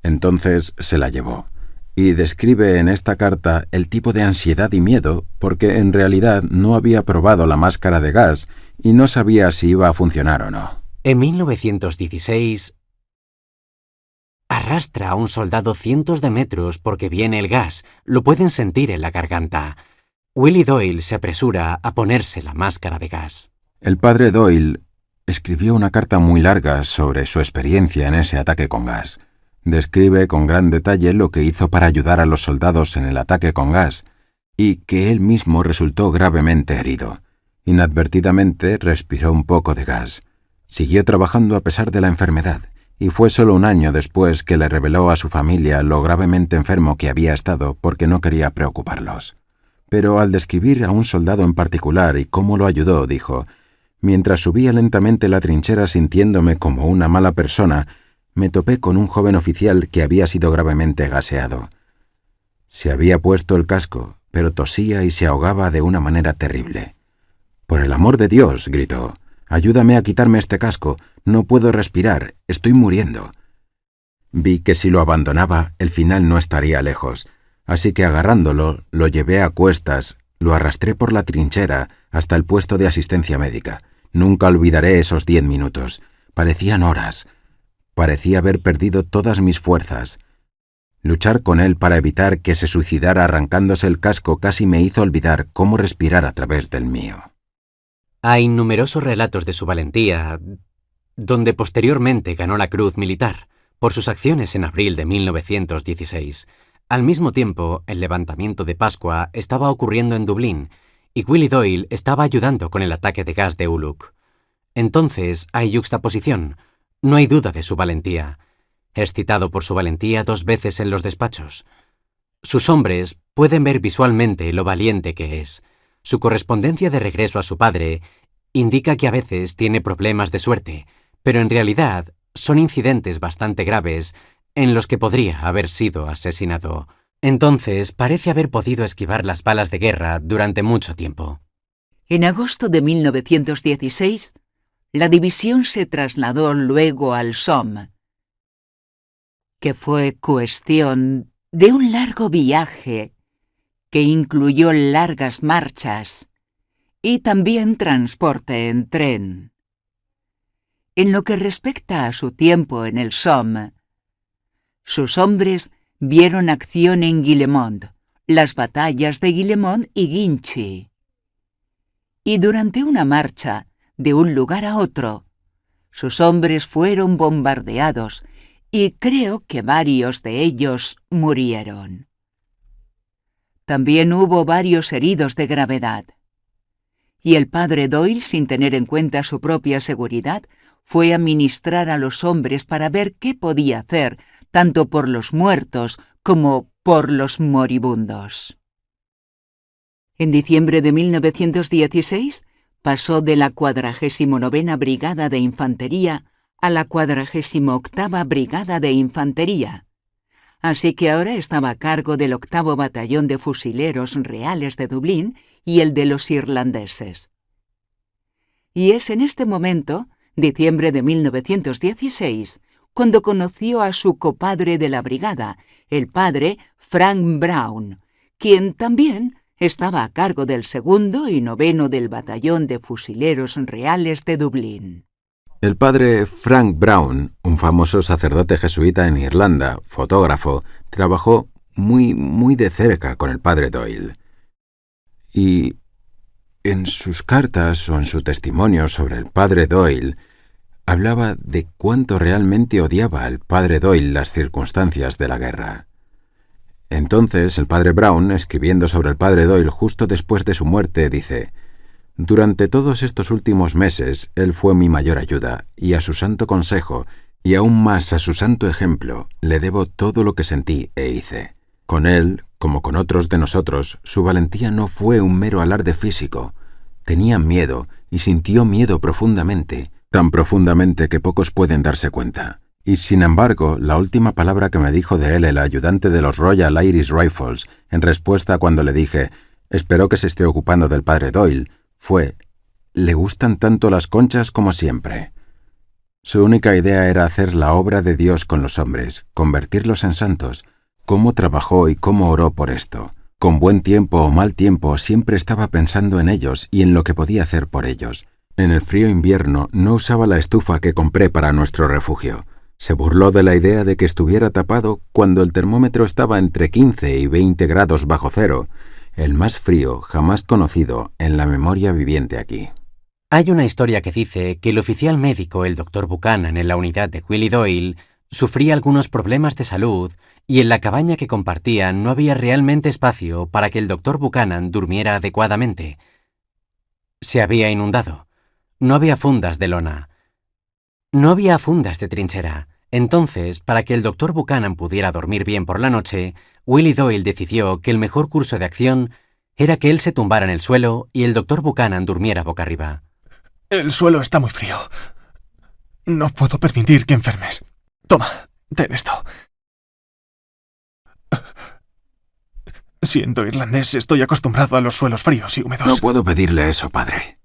Entonces se la llevó. Y describe en esta carta el tipo de ansiedad y miedo porque en realidad no había probado la máscara de gas y no sabía si iba a funcionar o no. En 1916, arrastra a un soldado cientos de metros porque viene el gas, lo pueden sentir en la garganta. Willy Doyle se apresura a ponerse la máscara de gas. El padre Doyle escribió una carta muy larga sobre su experiencia en ese ataque con gas. Describe con gran detalle lo que hizo para ayudar a los soldados en el ataque con gas y que él mismo resultó gravemente herido. Inadvertidamente respiró un poco de gas. Siguió trabajando a pesar de la enfermedad y fue solo un año después que le reveló a su familia lo gravemente enfermo que había estado porque no quería preocuparlos. Pero al describir a un soldado en particular y cómo lo ayudó, dijo: «Mientras subía lentamente la trinchera sintiéndome como una mala persona, me topé con un joven oficial que había sido gravemente gaseado. Se había puesto el casco, pero tosía y se ahogaba de una manera terrible. «Por el amor de Dios», gritó, «ayúdame a quitarme este casco, no puedo respirar, estoy muriendo». Vi que si lo abandonaba, el final no estaría lejos, así que agarrándolo, lo llevé a cuestas, lo arrastré por la trinchera hasta el puesto de asistencia médica. Nunca olvidaré esos 10 minutos. Parecían horas. Parecía haber perdido todas mis fuerzas. Luchar con él para evitar que se suicidara arrancándose el casco casi me hizo olvidar cómo respirar a través del mío. Hay numerosos relatos de su valentía, donde posteriormente ganó la Cruz Militar por sus acciones en abril de 1916. Al mismo tiempo, el levantamiento de Pascua estaba ocurriendo en Dublín y Willy Doyle estaba ayudando con el ataque de gas de Huluk. Entonces hay yuxtaposición. No hay duda de su valentía. Es citado por su valentía 2 veces en los despachos. Sus hombres pueden ver visualmente lo valiente que es. Su correspondencia de regreso a su padre indica que a veces tiene problemas de suerte, pero en realidad son incidentes bastante graves en los que podría haber sido asesinado. Entonces parece haber podido esquivar las balas de guerra durante mucho tiempo. En agosto de 1916, la división se trasladó luego al Somme, que fue cuestión de un largo viaje que incluyó largas marchas y también transporte en tren. En lo que respecta a su tiempo en el Somme, sus hombres vieron acción en Guillemont, las batallas de Guillemont y Ginchy. Y durante una marcha de un lugar a otro, sus hombres fueron bombardeados y creo que varios de ellos murieron. También hubo varios heridos de gravedad. Y el padre Doyle, sin tener en cuenta su propia seguridad, fue a ministrar a los hombres para ver qué podía hacer, tanto por los muertos como por los moribundos. En diciembre de 1916 pasó de la 49ª Brigada de Infantería a la 48ª Brigada de Infantería, así que ahora estaba a cargo del 8º Batallón de Fusileros Reales de Dublín y el de los irlandeses. Y es en este momento, diciembre de 1916, cuando conoció a su copadre de la brigada, el padre Frank Brown, quien también estaba a cargo del 2º y 9º del Batallón de Fusileros Reales de Dublín. El padre Frank Brown, un famoso sacerdote jesuita en Irlanda, fotógrafo, trabajó muy de cerca con el padre Doyle. Y en sus cartas o en su testimonio sobre el padre Doyle, hablaba de cuánto realmente odiaba al padre Doyle las circunstancias de la guerra. Entonces el padre Brown, escribiendo sobre el padre Doyle justo después de su muerte, dice: «Durante todos estos últimos meses, él fue mi mayor ayuda, y a su santo consejo, y aún más a su santo ejemplo, le debo todo lo que sentí e hice. Con él, como con otros de nosotros, su valentía no fue un mero alarde físico. Tenía miedo, y sintió miedo profundamente, tan profundamente que pocos pueden darse cuenta. Y sin embargo, la última palabra que me dijo de él el ayudante de los Royal Irish Rifles, en respuesta cuando le dije: «Espero que se esté ocupando del padre Doyle», fue: «Le gustan tanto las conchas como siempre». Su única idea era hacer la obra de Dios con los hombres, convertirlos en santos. Cómo trabajó y cómo oró por esto. Con buen tiempo o mal tiempo, siempre estaba pensando en ellos y en lo que podía hacer por ellos. En el frío invierno no usaba la estufa que compré para nuestro refugio. Se burló de la idea de que estuviera tapado cuando el termómetro estaba entre 15 y 20 grados bajo cero, el más frío jamás conocido en la memoria viviente aquí. Hay una historia que dice que el oficial médico, el Dr. Buchanan, en la unidad de Willie Doyle, sufría algunos problemas de salud y en la cabaña que compartían no había realmente espacio para que el Dr. Buchanan durmiera adecuadamente. Se había inundado. No había fundas de lona. No había fundas de trinchera. Entonces, para que el Dr. Buchanan pudiera dormir bien por la noche, Willie Doyle decidió que el mejor curso de acción era que él se tumbara en el suelo y el Dr. Buchanan durmiera boca arriba. El suelo está muy frío. No puedo permitir que enfermes. Toma, ten esto. Siendo irlandés, estoy acostumbrado a los suelos fríos y húmedos. No puedo pedirle eso, padre.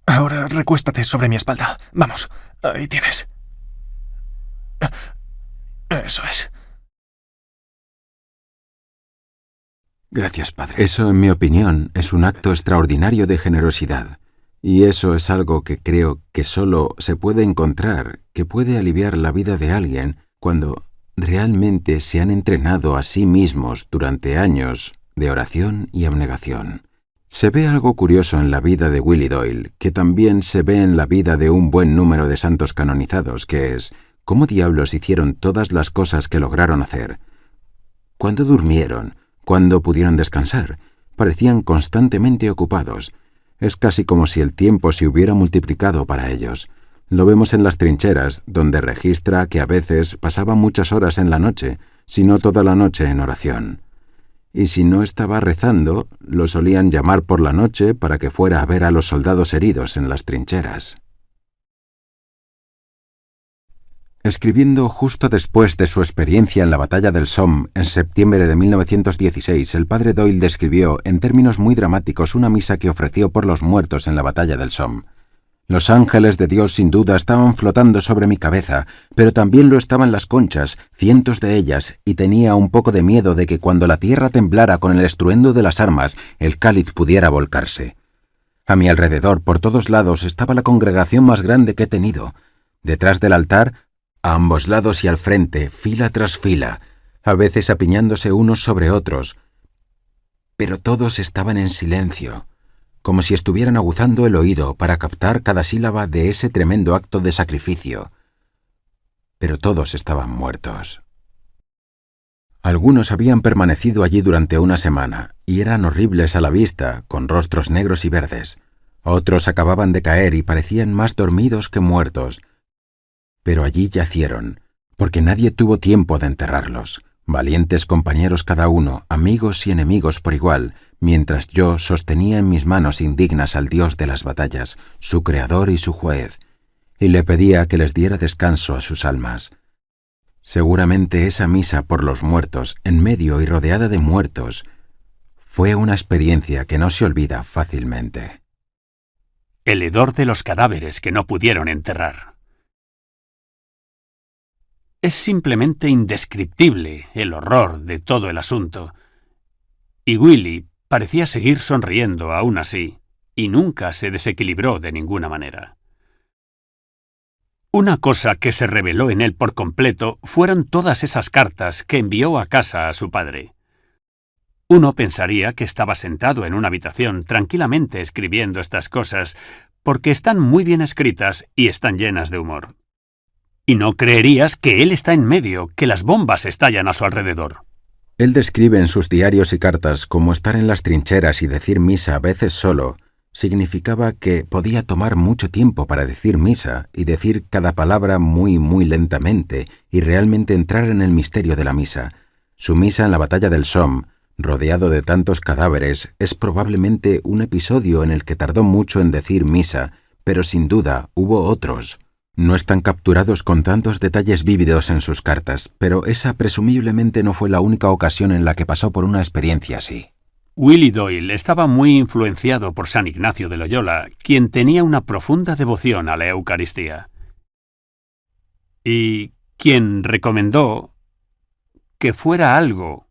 Ahora recuéstate sobre mi espalda. Vamos, ahí tienes. Eso es. Gracias, padre. Eso, en mi opinión, es un acto extraordinario de generosidad. Y eso es algo que creo que solo se puede encontrar, que puede aliviar la vida de alguien cuando realmente se han entrenado a sí mismos durante años de oración y abnegación. Se ve algo curioso en la vida de Willie Doyle, que también se ve en la vida de un buen número de santos canonizados, que es: ¿cómo diablos hicieron todas las cosas que lograron hacer? ¿Cuándo durmieron? ¿Cuándo pudieron descansar? Parecían constantemente ocupados. Es casi como si el tiempo se hubiera multiplicado para ellos. Lo vemos en las trincheras, donde registra que a veces pasaba muchas horas en la noche, si no toda la noche en oración. Y si no estaba rezando, lo solían llamar por la noche para que fuera a ver a los soldados heridos en las trincheras. Escribiendo justo después de su experiencia en la batalla del Somme, en septiembre de 1916, el padre Doyle describió en términos muy dramáticos una misa que ofreció por los muertos en la batalla del Somme. Los ángeles de Dios sin duda estaban flotando sobre mi cabeza, pero también lo estaban las conchas, cientos de ellas, y tenía un poco de miedo de que cuando la tierra temblara con el estruendo de las armas, el cáliz pudiera volcarse. A mi alrededor, por todos lados, estaba la congregación más grande que he tenido. Detrás del altar, a ambos lados y al frente, fila tras fila, a veces apiñándose unos sobre otros. Pero todos estaban en silencio, como si estuvieran aguzando el oído para captar cada sílaba de ese tremendo acto de sacrificio. Pero todos estaban muertos. Algunos habían permanecido allí durante una semana, y eran horribles a la vista, con rostros negros y verdes. Otros acababan de caer y parecían más dormidos que muertos. Pero allí yacieron, porque nadie tuvo tiempo de enterrarlos. Valientes compañeros cada uno, amigos y enemigos por igual, mientras yo sostenía en mis manos indignas al Dios de las batallas, su Creador y su Juez, y le pedía que les diera descanso a sus almas. Seguramente esa misa por los muertos, en medio y rodeada de muertos, fue una experiencia que no se olvida fácilmente. El hedor de los cadáveres que no pudieron enterrar. Es simplemente indescriptible el horror de todo el asunto. Y Willy parecía seguir sonriendo aún así, y nunca se desequilibró de ninguna manera. Una cosa que se reveló en él por completo fueron todas esas cartas que envió a casa a su padre. Uno pensaría que estaba sentado en una habitación tranquilamente escribiendo estas cosas, porque están muy bien escritas y están llenas de humor. Y no creerías que él está en medio, que las bombas estallan a su alrededor. Él describe en sus diarios y cartas cómo estar en las trincheras y decir misa a veces solo significaba que podía tomar mucho tiempo para decir misa y decir cada palabra muy, muy lentamente y realmente entrar en el misterio de la misa. Su misa en la batalla del Somme, rodeado de tantos cadáveres, es probablemente un episodio en el que tardó mucho en decir misa, pero sin duda hubo otros. No están capturados con tantos detalles vívidos en sus cartas, pero esa presumiblemente no fue la única ocasión en la que pasó por una experiencia así. Willy Doyle estaba muy influenciado por San Ignacio de Loyola, quien tenía una profunda devoción a la Eucaristía, y quien recomendó que fuera algo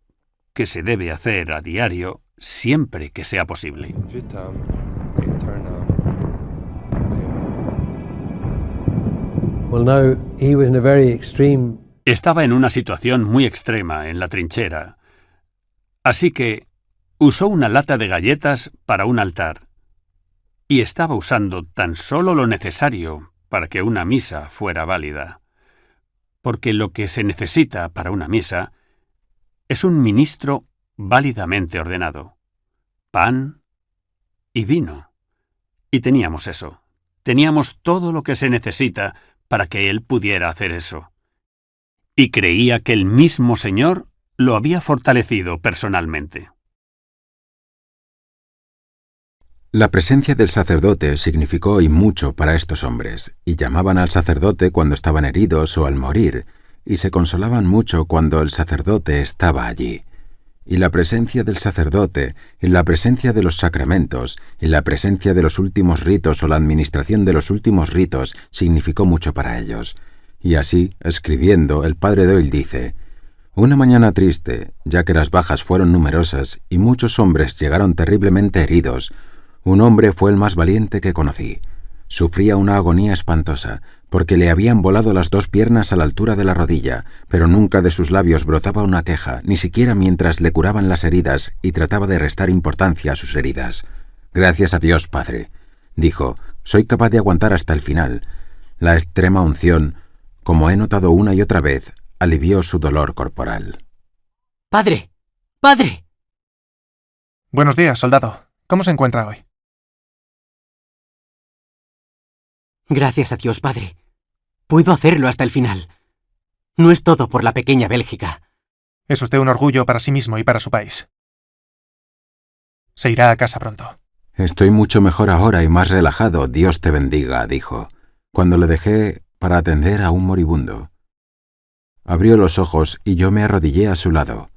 que se debe hacer a diario siempre que sea posible. Estaba en una situación muy extrema en la trinchera, así que usó una lata de galletas para un altar, y estaba usando tan solo lo necesario para que una misa fuera válida, porque lo que se necesita para una misa es un ministro válidamente ordenado, pan y vino. Y teníamos eso, teníamos todo lo que se necesita para que él pudiera hacer eso. Y creía que el mismo Señor lo había fortalecido personalmente. La presencia del sacerdote significó y mucho para estos hombres, y llamaban al sacerdote cuando estaban heridos o al morir, y se consolaban mucho cuando el sacerdote estaba allí. Y la presencia del sacerdote, y la presencia de los sacramentos, y la presencia de los últimos ritos o la administración de los últimos ritos significó mucho para ellos. Y así, escribiendo, el padre Doyle dice: «Una mañana triste, ya que las bajas fueron numerosas y muchos hombres llegaron terriblemente heridos, un hombre fue el más valiente que conocí. Sufría una agonía espantosa, porque le habían volado las 2 piernas a la altura de la rodilla, pero nunca de sus labios brotaba una queja, ni siquiera mientras le curaban las heridas y trataba de restar importancia a sus heridas. Gracias a Dios, padre, dijo, soy capaz de aguantar hasta el final. La extrema unción, como he notado una y otra vez, alivió su dolor corporal. ¡Padre! ¡Padre! Buenos días, soldado. ¿Cómo se encuentra hoy? Gracias a Dios, padre. Puedo hacerlo hasta el final. No es todo por la pequeña Bélgica. Es usted un orgullo para sí mismo y para su país. Se irá a casa pronto. Estoy mucho mejor ahora y más relajado, Dios te bendiga, dijo, cuando le dejé para atender a un moribundo. Abrió los ojos y yo me arrodillé a su lado.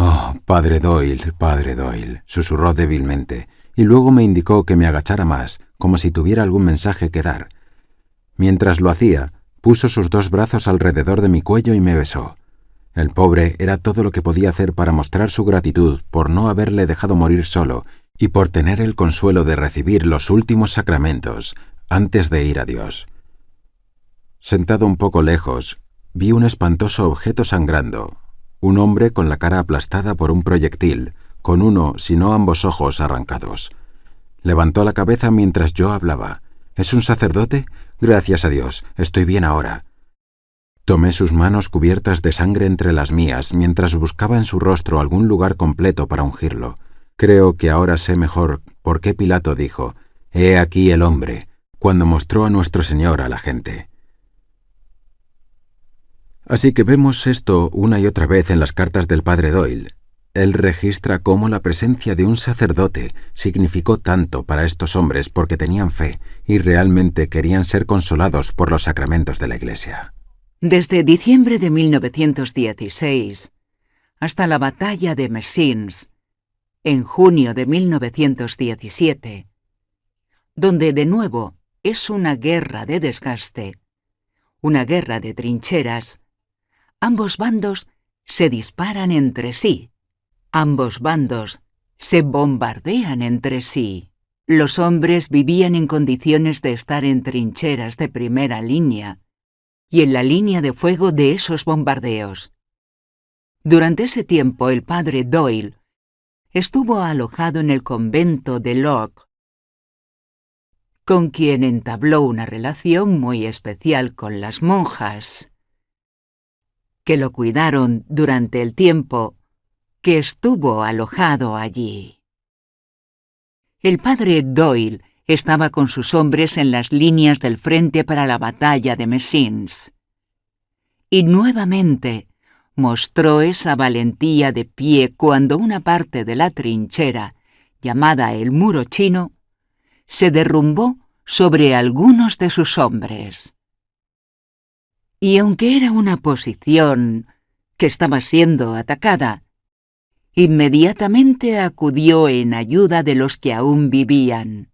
«Oh, padre Doyle», susurró débilmente, y luego me indicó que me agachara más, como si tuviera algún mensaje que dar. Mientras lo hacía, puso sus 2 brazos alrededor de mi cuello y me besó. El pobre era todo lo que podía hacer para mostrar su gratitud por no haberle dejado morir solo, y por tener el consuelo de recibir los últimos sacramentos antes de ir a Dios. Sentado un poco lejos, vi un espantoso objeto sangrando, un hombre con la cara aplastada por un proyectil, con uno, si no ambos ojos arrancados. Levantó la cabeza mientras yo hablaba. ¿Es un sacerdote? Gracias a Dios, estoy bien ahora. Tomé sus manos cubiertas de sangre entre las mías mientras buscaba en su rostro algún lugar completo para ungirlo. Creo que ahora sé mejor por qué Pilato dijo, «He aquí el hombre», cuando mostró a nuestro Señor a la gente. Así que vemos esto una y otra vez en las cartas del padre Doyle. Él registra cómo la presencia de un sacerdote significó tanto para estos hombres porque tenían fe y realmente querían ser consolados por los sacramentos de la Iglesia. Desde diciembre de 1916 hasta la batalla de Messines, en junio de 1917, donde de nuevo es una guerra de desgaste, una guerra de trincheras, ambos bandos se disparan entre sí, ambos bandos se bombardean entre sí. Los hombres vivían en condiciones de estar en trincheras de primera línea y en la línea de fuego de esos bombardeos. Durante ese tiempo el padre Doyle estuvo alojado en el convento de Locke, con quien entabló una relación muy especial con las monjas, que lo cuidaron durante el tiempo que estuvo alojado allí. El padre Doyle estaba con sus hombres en las líneas del frente para la batalla de Messines, y nuevamente mostró esa valentía de pie cuando una parte de la trinchera, llamada el muro chino, se derrumbó sobre algunos de sus hombres. Y aunque era una posición que estaba siendo atacada, inmediatamente acudió en ayuda de los que aún vivían,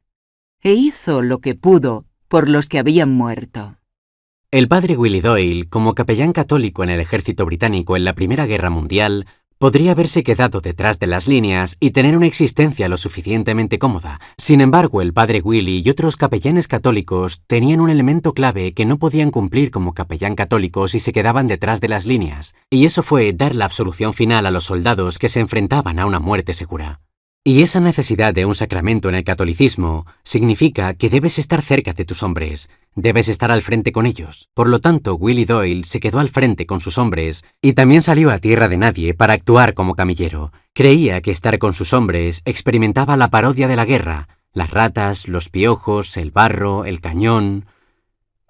e hizo lo que pudo por los que habían muerto. El padre Willie Doyle, como capellán católico en el ejército británico en la Primera Guerra Mundial, podría haberse quedado detrás de las líneas y tener una existencia lo suficientemente cómoda. Sin embargo, el padre Willie y otros capellanes católicos tenían un elemento clave que no podían cumplir como capellán católico si se quedaban detrás de las líneas, y eso fue dar la absolución final a los soldados que se enfrentaban a una muerte segura. Y esa necesidad de un sacramento en el catolicismo significa que debes estar cerca de tus hombres, debes estar al frente con ellos. Por lo tanto, Willie Doyle se quedó al frente con sus hombres y también salió a tierra de nadie para actuar como camillero. Creía que estar con sus hombres experimentaba la parodia de la guerra, las ratas, los piojos, el barro, el cañón,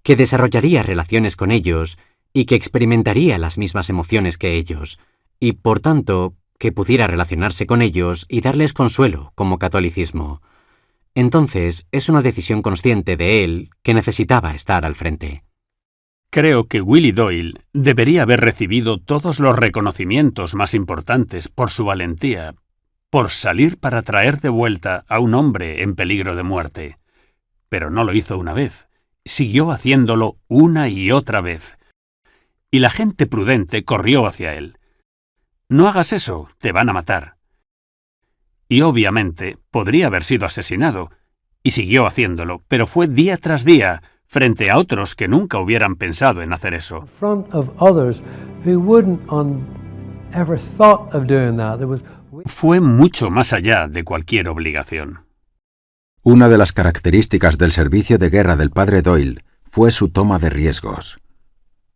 que desarrollaría relaciones con ellos y que experimentaría las mismas emociones que ellos, y por tanto que pudiera relacionarse con ellos y darles consuelo como catolicismo. Entonces, es una decisión consciente de él que necesitaba estar al frente. Creo que Willie Doyle debería haber recibido todos los reconocimientos más importantes por su valentía, por salir para traer de vuelta a un hombre en peligro de muerte. Pero no lo hizo una vez, siguió haciéndolo una y otra vez. Y la gente prudente corrió hacia él. No hagas eso, te van a matar. Y obviamente podría haber sido asesinado, y siguió haciéndolo, pero fue día tras día, frente a otros que nunca hubieran pensado en hacer eso. Fue mucho más allá de cualquier obligación. Una de las características del servicio de guerra del padre Doyle fue su toma de riesgos.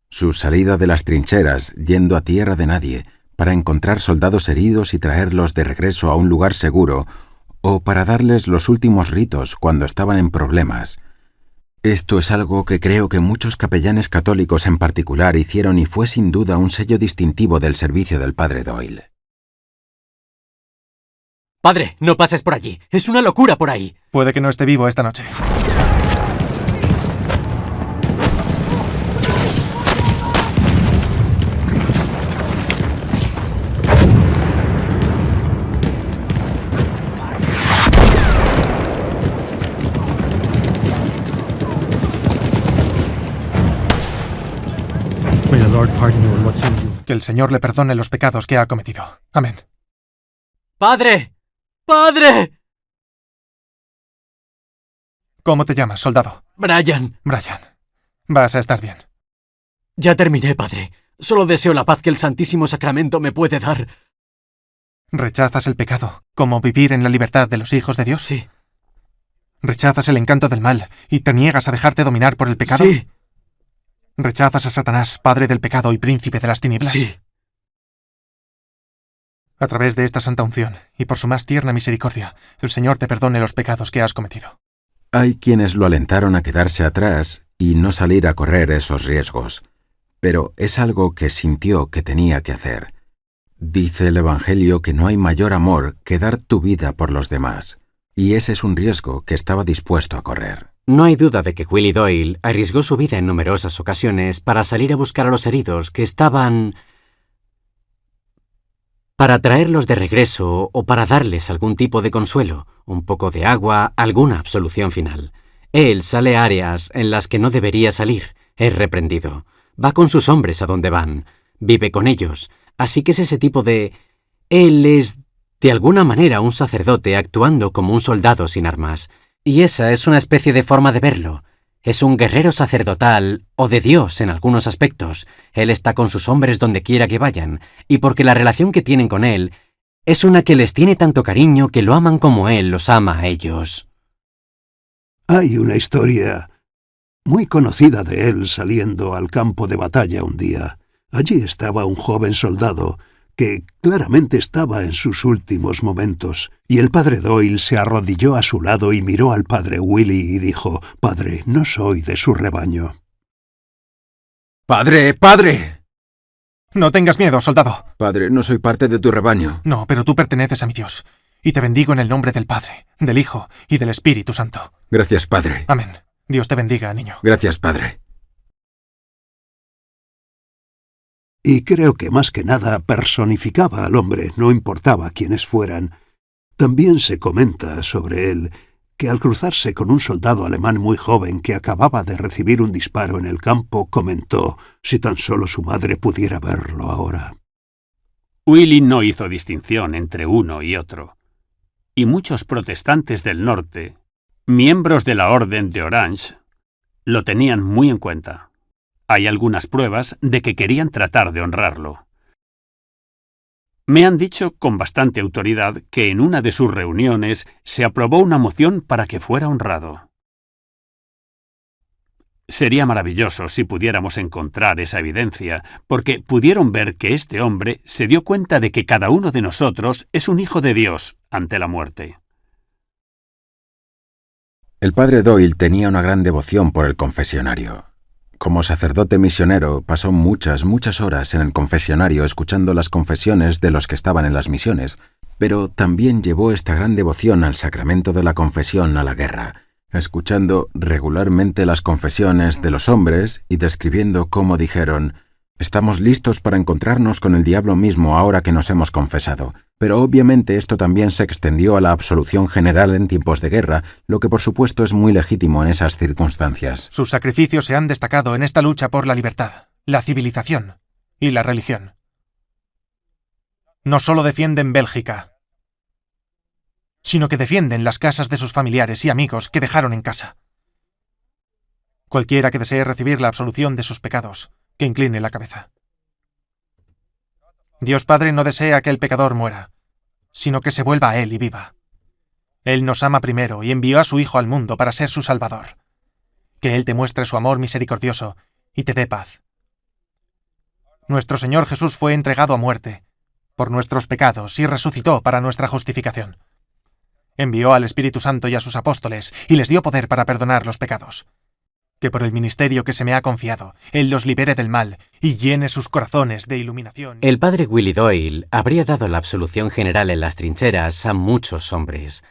Su salida de las trincheras, yendo a tierra de nadie, para encontrar soldados heridos y traerlos de regreso a un lugar seguro, o para darles los últimos ritos cuando estaban en problemas. Esto es algo que creo que muchos capellanes católicos en particular hicieron y fue sin duda un sello distintivo del servicio del padre Doyle. Padre, no pases por allí. Es una locura por ahí. Puede que no esté vivo esta noche. Que el Señor le perdone los pecados que ha cometido. Amén. ¡Padre! ¡Padre! ¿Cómo te llamas, soldado? Brian. Brian. Vas a estar bien. Ya terminé, padre. Solo deseo la paz que el Santísimo Sacramento me puede dar. ¿Rechazas el pecado, como vivir en la libertad de los hijos de Dios? Sí. ¿Rechazas el encanto del mal y te niegas a dejarte dominar por el pecado? Sí. ¿Rechazas a Satanás, padre del pecado y príncipe de las tinieblas? Sí. A través de esta santa unción y por su más tierna misericordia, el Señor te perdone los pecados que has cometido. Hay quienes lo alentaron a quedarse atrás y no salir a correr esos riesgos, pero es algo que sintió que tenía que hacer. Dice el Evangelio que no hay mayor amor que dar tu vida por los demás, y ese es un riesgo que estaba dispuesto a correr. No hay duda de que Willie Doyle arriesgó su vida en numerosas ocasiones para salir a buscar a los heridos que estaban... para traerlos de regreso o para darles algún tipo de consuelo, un poco de agua, alguna absolución final. Él sale a áreas en las que no debería salir, es reprendido. Va con sus hombres a donde van, vive con ellos, así que es ese tipo de... Él es, de alguna manera, un sacerdote actuando como un soldado sin armas. Y esa es una especie de forma de verlo. Es un guerrero sacerdotal o de Dios en algunos aspectos. Él está con sus hombres donde quiera que vayan, y porque la relación que tienen con él es una que les tiene tanto cariño que lo aman como él los ama a ellos. Hay una historia muy conocida de él saliendo al campo de batalla un día. Allí estaba un joven soldado que claramente estaba en sus últimos momentos, y el padre Doyle se arrodilló a su lado y miró al padre Willie y dijo: «Padre, no soy de su rebaño». ¡Padre! ¡Padre! No tengas miedo, soldado. Padre, no soy parte de tu rebaño. No, pero tú perteneces a mi Dios, y te bendigo en el nombre del Padre, del Hijo y del Espíritu Santo. Gracias, Padre. Amén. Dios te bendiga, niño. Gracias, Padre. Y creo que más que nada personificaba al hombre, no importaba quiénes fueran. También se comenta sobre él que al cruzarse con un soldado alemán muy joven que acababa de recibir un disparo en el campo, comentó: «Si tan solo su madre pudiera verlo ahora». Willie no hizo distinción entre uno y otro, y muchos protestantes del norte, miembros de la Orden de Orange, lo tenían muy en cuenta. Hay algunas pruebas de que querían tratar de honrarlo. Me han dicho con bastante autoridad que en una de sus reuniones se aprobó una moción para que fuera honrado. Sería maravilloso si pudiéramos encontrar esa evidencia, porque pudieron ver que este hombre se dio cuenta de que cada uno de nosotros es un hijo de Dios ante la muerte. El padre Doyle tenía una gran devoción por el confesionario. Como sacerdote misionero, pasó muchas horas en el confesionario escuchando las confesiones de los que estaban en las misiones, pero también llevó esta gran devoción al sacramento de la confesión a la guerra, escuchando regularmente las confesiones de los hombres y describiendo cómo dijeron: «Estamos listos para encontrarnos con el diablo mismo ahora que nos hemos confesado». Pero obviamente esto también se extendió a la absolución general en tiempos de guerra, lo que por supuesto es muy legítimo en esas circunstancias. Sus sacrificios se han destacado en esta lucha por la libertad, la civilización y la religión. No solo defienden Bélgica, sino que defienden las casas de sus familiares y amigos que dejaron en casa. Cualquiera que desee recibir la absolución de sus pecados, que incline la cabeza. Dios Padre no desea que el pecador muera, sino que se vuelva a Él y viva. Él nos ama primero y envió a su Hijo al mundo para ser su Salvador. Que Él te muestre su amor misericordioso y te dé paz. Nuestro Señor Jesús fue entregado a muerte por nuestros pecados y resucitó para nuestra justificación. Envió al Espíritu Santo y a sus apóstoles y les dio poder para perdonar los pecados. Que por el ministerio que se me ha confiado, Él los libere del mal y llene sus corazones de iluminación. El padre Willie Doyle habría dado la absolución general en las trincheras a muchos hombres.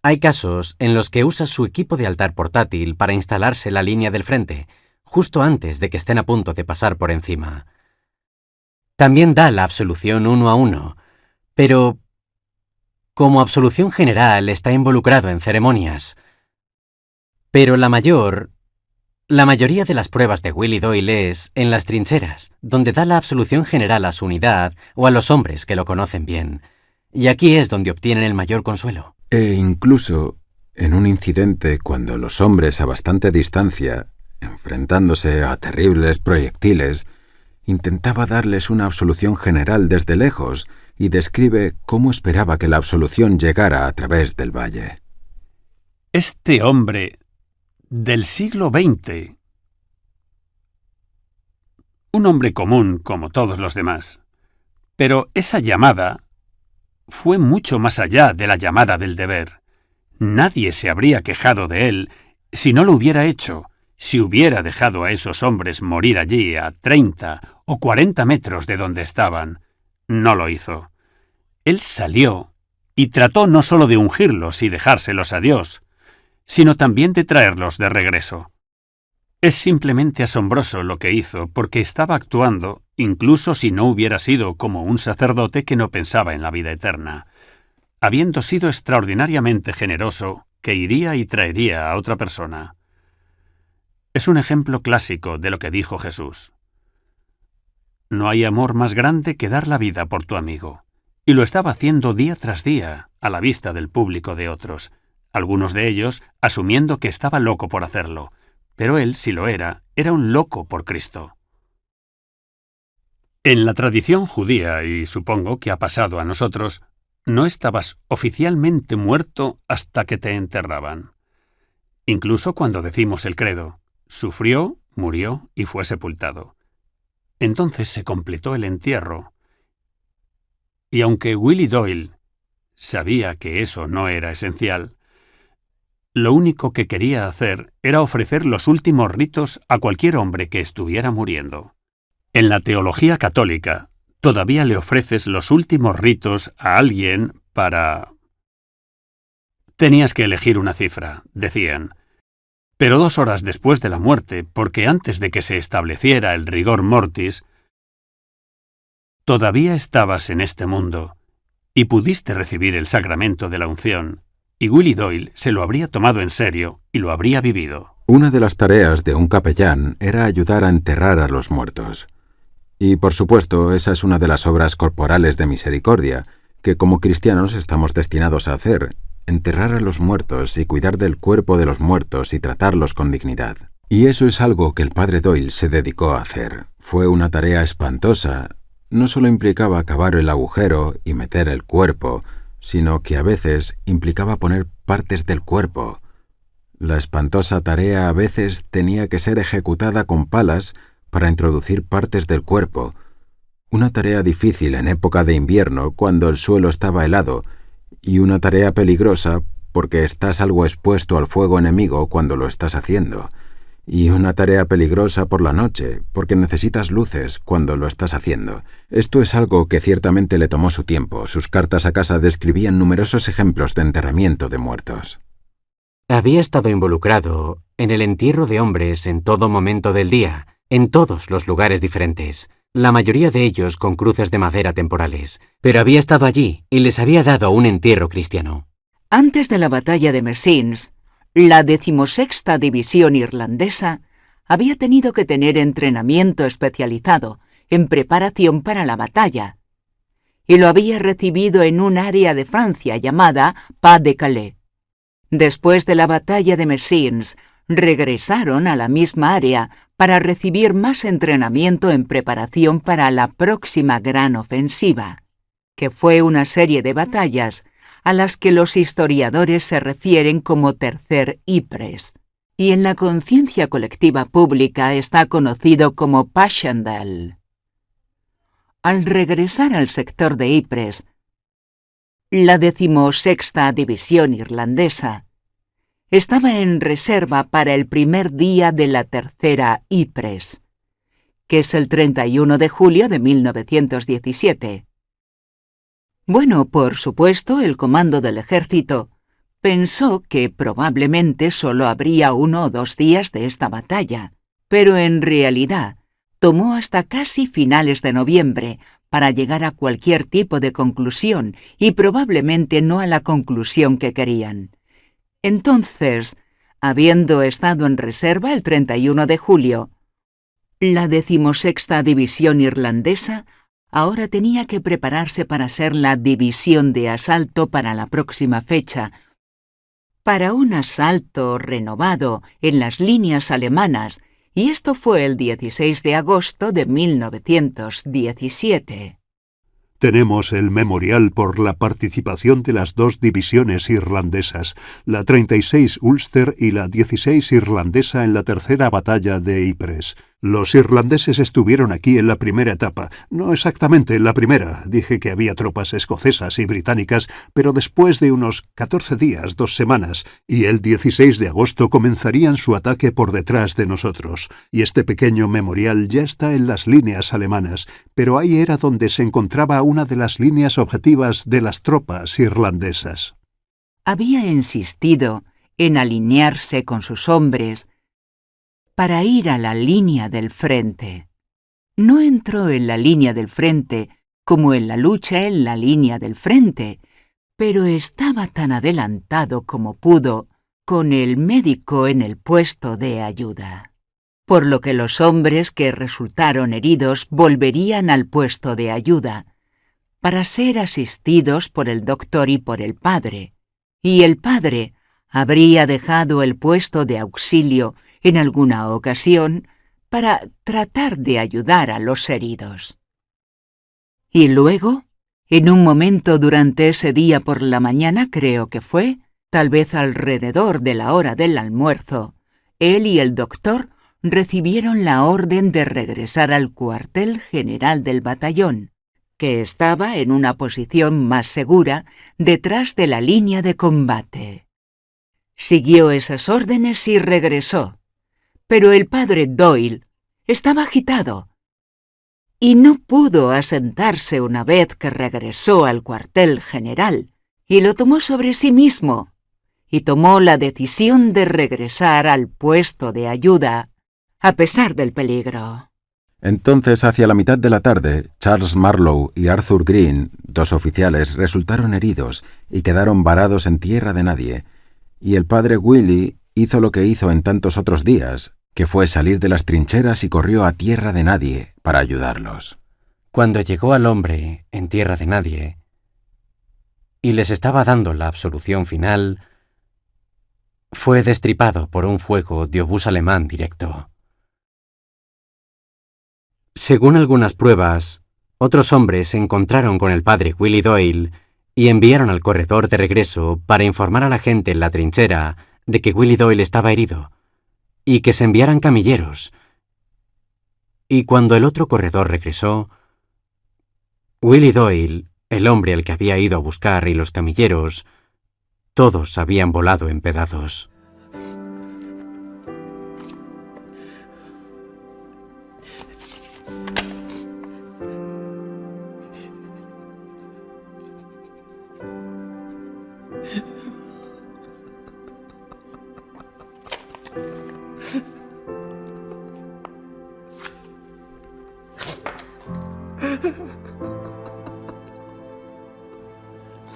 Hay casos en los que usa su equipo de altar portátil para instalarse en la línea del frente, justo antes de que estén a punto de pasar por encima. También da la absolución 1 a 1, pero como absolución general está involucrado en ceremonias. Pero la mayoría de las pruebas de Willie Doyle es en las trincheras, donde da la absolución general a su unidad o a los hombres que lo conocen bien. Y aquí es donde obtienen el mayor consuelo. E incluso en un incidente cuando los hombres a bastante distancia, enfrentándose a terribles proyectiles, intentaba darles una absolución general desde lejos y describe cómo esperaba que la absolución llegara a través del valle. Este hombre del siglo XX, un hombre común como todos los demás, pero esa llamada fue mucho más allá de la llamada del deber. Nadie se habría quejado de él si no lo hubiera hecho, si hubiera dejado a esos hombres morir allí a 30 o 40 metros de donde estaban. No lo hizo. Él salió y trató no solo de ungirlos y dejárselos a Dios, sino también de traerlos de regreso. Es simplemente asombroso lo que hizo, porque estaba actuando, incluso si no hubiera sido como un sacerdote que no pensaba en la vida eterna, habiendo sido extraordinariamente generoso, que iría y traería a otra persona. Es un ejemplo clásico de lo que dijo Jesús. No hay amor más grande que dar la vida por tu amigo. Y lo estaba haciendo día tras día, a la vista del público de otros, algunos de ellos asumiendo que estaba loco por hacerlo, pero él, si lo era un loco por Cristo. En la tradición judía, y supongo que ha pasado a nosotros, no estabas oficialmente muerto hasta que te enterraban. Incluso cuando decimos el credo, sufrió, murió y fue sepultado. Entonces se completó el entierro. Y aunque Willie Doyle sabía que eso no era esencial, lo único que quería hacer era ofrecer los últimos ritos a cualquier hombre que estuviera muriendo. En la teología católica, todavía le ofreces los últimos ritos a alguien para... Tenías que elegir una cifra, decían, pero 2 horas después de la muerte, porque antes de que se estableciera el rigor mortis, todavía estabas en este mundo y pudiste recibir el sacramento de la unción, y Willie Doyle se lo habría tomado en serio y lo habría vivido. Una de las tareas de un capellán era ayudar a enterrar a los muertos. Y, por supuesto, esa es una de las obras corporales de misericordia que como cristianos estamos destinados a hacer, enterrar a los muertos y cuidar del cuerpo de los muertos y tratarlos con dignidad. Y eso es algo que el padre Doyle se dedicó a hacer. Fue una tarea espantosa. No solo implicaba cavar el agujero y meter el cuerpo, sino que a veces implicaba poner partes del cuerpo. La espantosa tarea a veces tenía que ser ejecutada con palas para introducir partes del cuerpo. Una tarea difícil en época de invierno cuando el suelo estaba helado, y una tarea peligrosa porque estás algo expuesto al fuego enemigo cuando lo estás haciendo, y una tarea peligrosa por la noche porque necesitas luces cuando lo estás haciendo. Esto es algo que ciertamente le tomó su tiempo. Sus cartas a casa describían numerosos ejemplos de enterramiento de muertos. Había estado involucrado en el entierro de hombres en todo momento del día, en todos los lugares diferentes, la mayoría de ellos con cruces de madera temporales, pero había estado allí y les había dado un entierro cristiano. Antes de la batalla de Messines, la 16ª División Irlandesa había tenido que tener entrenamiento especializado en preparación para la batalla, y lo había recibido en un área de Francia llamada Pas-de-Calais. Después de la batalla de Messines, regresaron a la misma área para recibir más entrenamiento en preparación para la próxima gran ofensiva, que fue una serie de batallas a las que los historiadores se refieren como Tercer Ypres, y en la conciencia colectiva pública está conocido como Passchendaele. Al regresar al sector de Ypres, la 16ª División Irlandesa estaba en reserva para el primer día de la Tercera Ypres, que es el 31 de julio de 1917. Bueno, por supuesto, el comando del ejército pensó que probablemente solo habría 1 o 2 días de esta batalla, pero en realidad tomó hasta casi finales de noviembre para llegar a cualquier tipo de conclusión y probablemente no a la conclusión que querían. Entonces, habiendo estado en reserva el 31 de julio, la 16ª División Irlandesa ahora tenía que prepararse para ser la división de asalto para la próxima fecha, para un asalto renovado en las líneas alemanas, y esto fue el 16 de agosto de 1917. Tenemos el memorial por la participación de las dos divisiones irlandesas, la 36 Ulster y la 16 irlandesa en la tercera batalla de Ypres. Los irlandeses estuvieron aquí en la primera etapa, no exactamente en la primera, dije que había tropas escocesas y británicas, pero después de unos 14 días, 2 semanas, y el 16 de agosto comenzarían su ataque por detrás de nosotros, y este pequeño memorial ya está en las líneas alemanas, pero ahí era donde se encontraba una de las líneas objetivas de las tropas irlandesas. Había insistido en alinearse con sus hombres para ir a la línea del frente. No entró en la línea del frente como en la lucha en la línea del frente, pero estaba tan adelantado como pudo con el médico en el puesto de ayuda, por lo que los hombres que resultaron heridos volverían al puesto de ayuda para ser asistidos por el doctor y por el padre, y el padre habría dejado el puesto de auxilio en alguna ocasión para tratar de ayudar a los heridos. Y luego, en un momento durante ese día por la mañana, creo que fue, tal vez alrededor de la hora del almuerzo, él y el doctor recibieron la orden de regresar al cuartel general del batallón, que estaba en una posición más segura detrás de la línea de combate. Siguió esas órdenes y regresó, pero el padre Doyle estaba agitado y no pudo asentarse una vez que regresó al cuartel general, y lo tomó sobre sí mismo, y tomó la decisión de regresar al puesto de ayuda a pesar del peligro. Entonces, hacia la mitad de la tarde, Charles Marlowe y Arthur Green, 2 oficiales, resultaron heridos y quedaron varados en tierra de nadie, y el padre Willie hizo lo que hizo en tantos otros días, que fue salir de las trincheras y corrió a tierra de nadie para ayudarlos. Cuando llegó al hombre en tierra de nadie y les estaba dando la absolución final, fue destripado por un fuego de obús alemán directo. Según algunas pruebas, otros hombres se encontraron con el padre Willie Doyle y enviaron al corredor de regreso para informar a la gente en la trinchera de que Willie Doyle estaba herido y que se enviaran camilleros. Y cuando el otro corredor regresó, Willie Doyle, el hombre al que había ido a buscar, y los camilleros, todos habían volado en pedazos.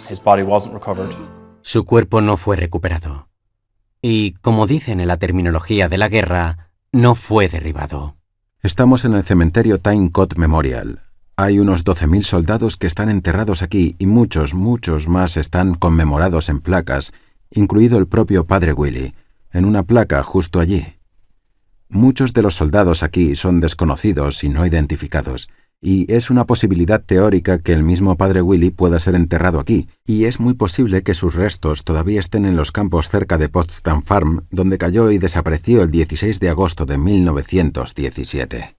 His body wasn't recovered. Su cuerpo no fue recuperado. Y, como dicen en la terminología de la guerra, no fue derribado. Estamos en el cementerio Tyne Cot Memorial. Hay unos 12.000 soldados que están enterrados aquí y muchos más están conmemorados en placas, incluido el propio padre Willie, en una placa justo allí. Muchos de los soldados aquí son desconocidos y no identificados, y es una posibilidad teórica que el mismo padre Willie pueda ser enterrado aquí, y es muy posible que sus restos todavía estén en los campos cerca de Potsdam Farm, donde cayó y desapareció el 16 de agosto de 1917.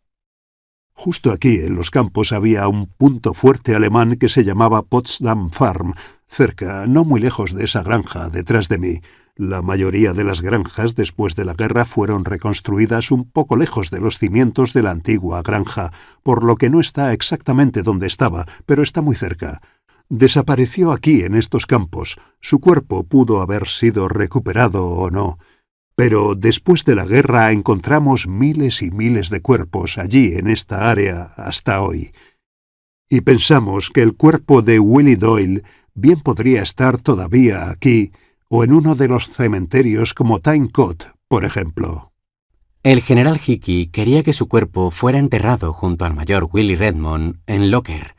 Justo aquí, en los campos, había un punto fuerte alemán que se llamaba Potsdam Farm, cerca, no muy lejos de esa granja, detrás de mí. La mayoría de las granjas después de la guerra fueron reconstruidas un poco lejos de los cimientos de la antigua granja, por lo que no está exactamente donde estaba, pero está muy cerca. Desapareció aquí, en estos campos. Su cuerpo pudo haber sido recuperado o no. Pero después de la guerra encontramos miles y miles de cuerpos allí en esta área hasta hoy. Y pensamos que el cuerpo de Willie Doyle bien podría estar todavía aquí o en uno de los cementerios como Tyne Cot, por ejemplo. El general Hickey quería que su cuerpo fuera enterrado junto al mayor Willie Redmond en Locker,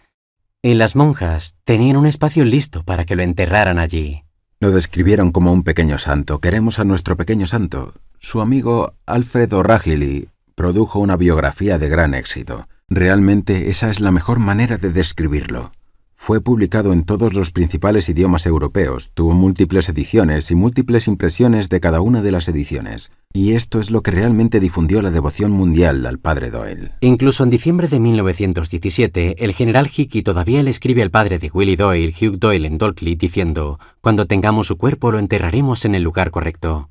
y las monjas tenían un espacio listo para que lo enterraran allí. Lo describieron como un pequeño santo. Queremos a nuestro pequeño santo. Su amigo Alfred O'Rahilly produjo una biografía de gran éxito. Realmente esa es la mejor manera de describirlo. Fue publicado en todos los principales idiomas europeos, tuvo múltiples ediciones y múltiples impresiones de cada una de las ediciones. Y esto es lo que realmente difundió la devoción mundial al padre Doyle. Incluso en diciembre de 1917, el general Hickey todavía le escribe al padre de Willie Doyle, Hugh Doyle, en Dolkeley, diciendo: «Cuando tengamos su cuerpo lo enterraremos en el lugar correcto».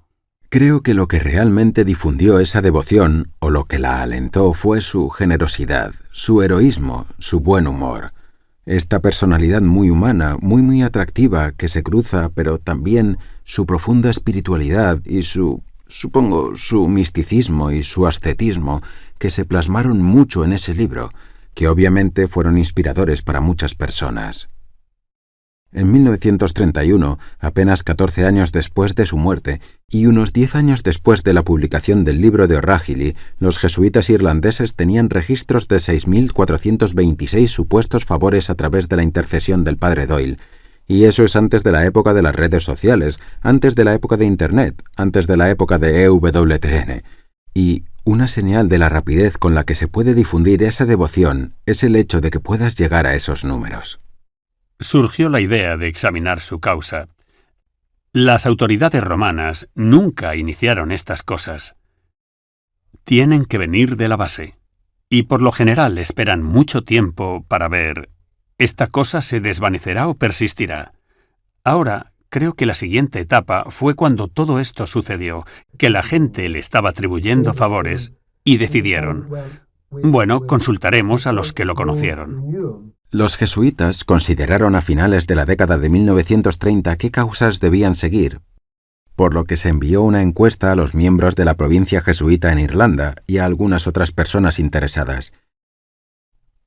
Creo que lo que realmente difundió esa devoción, o lo que la alentó, fue su generosidad, su heroísmo, su buen humor. Esta personalidad muy humana, muy atractiva, que se cruza, pero también su profunda espiritualidad y su misticismo y su ascetismo, que se plasmaron mucho en ese libro, que obviamente fueron inspiradores para muchas personas. En 1931, apenas 14 años después de su muerte y unos 10 años después de la publicación del libro de O'Rahilly, los jesuitas irlandeses tenían registros de 6.426 supuestos favores a través de la intercesión del padre Doyle. Y eso es antes de la época de las redes sociales, antes de la época de Internet, antes de la época de EWTN. Y una señal de la rapidez con la que se puede difundir esa devoción es el hecho de que puedas llegar a esos números. Surgió la idea de examinar su causa. Las autoridades romanas nunca iniciaron estas cosas. Tienen que venir de la base, y por lo general esperan mucho tiempo para ver, ¿esta cosa se desvanecerá o persistirá? Ahora, creo que la siguiente etapa fue cuando todo esto sucedió, que la gente le estaba atribuyendo favores, y decidieron, bueno, consultaremos a los que lo conocieron. Los jesuitas consideraron a finales de la década de 1930 qué causas debían seguir, por lo que se envió una encuesta a los miembros de la provincia jesuita en Irlanda y a algunas otras personas interesadas.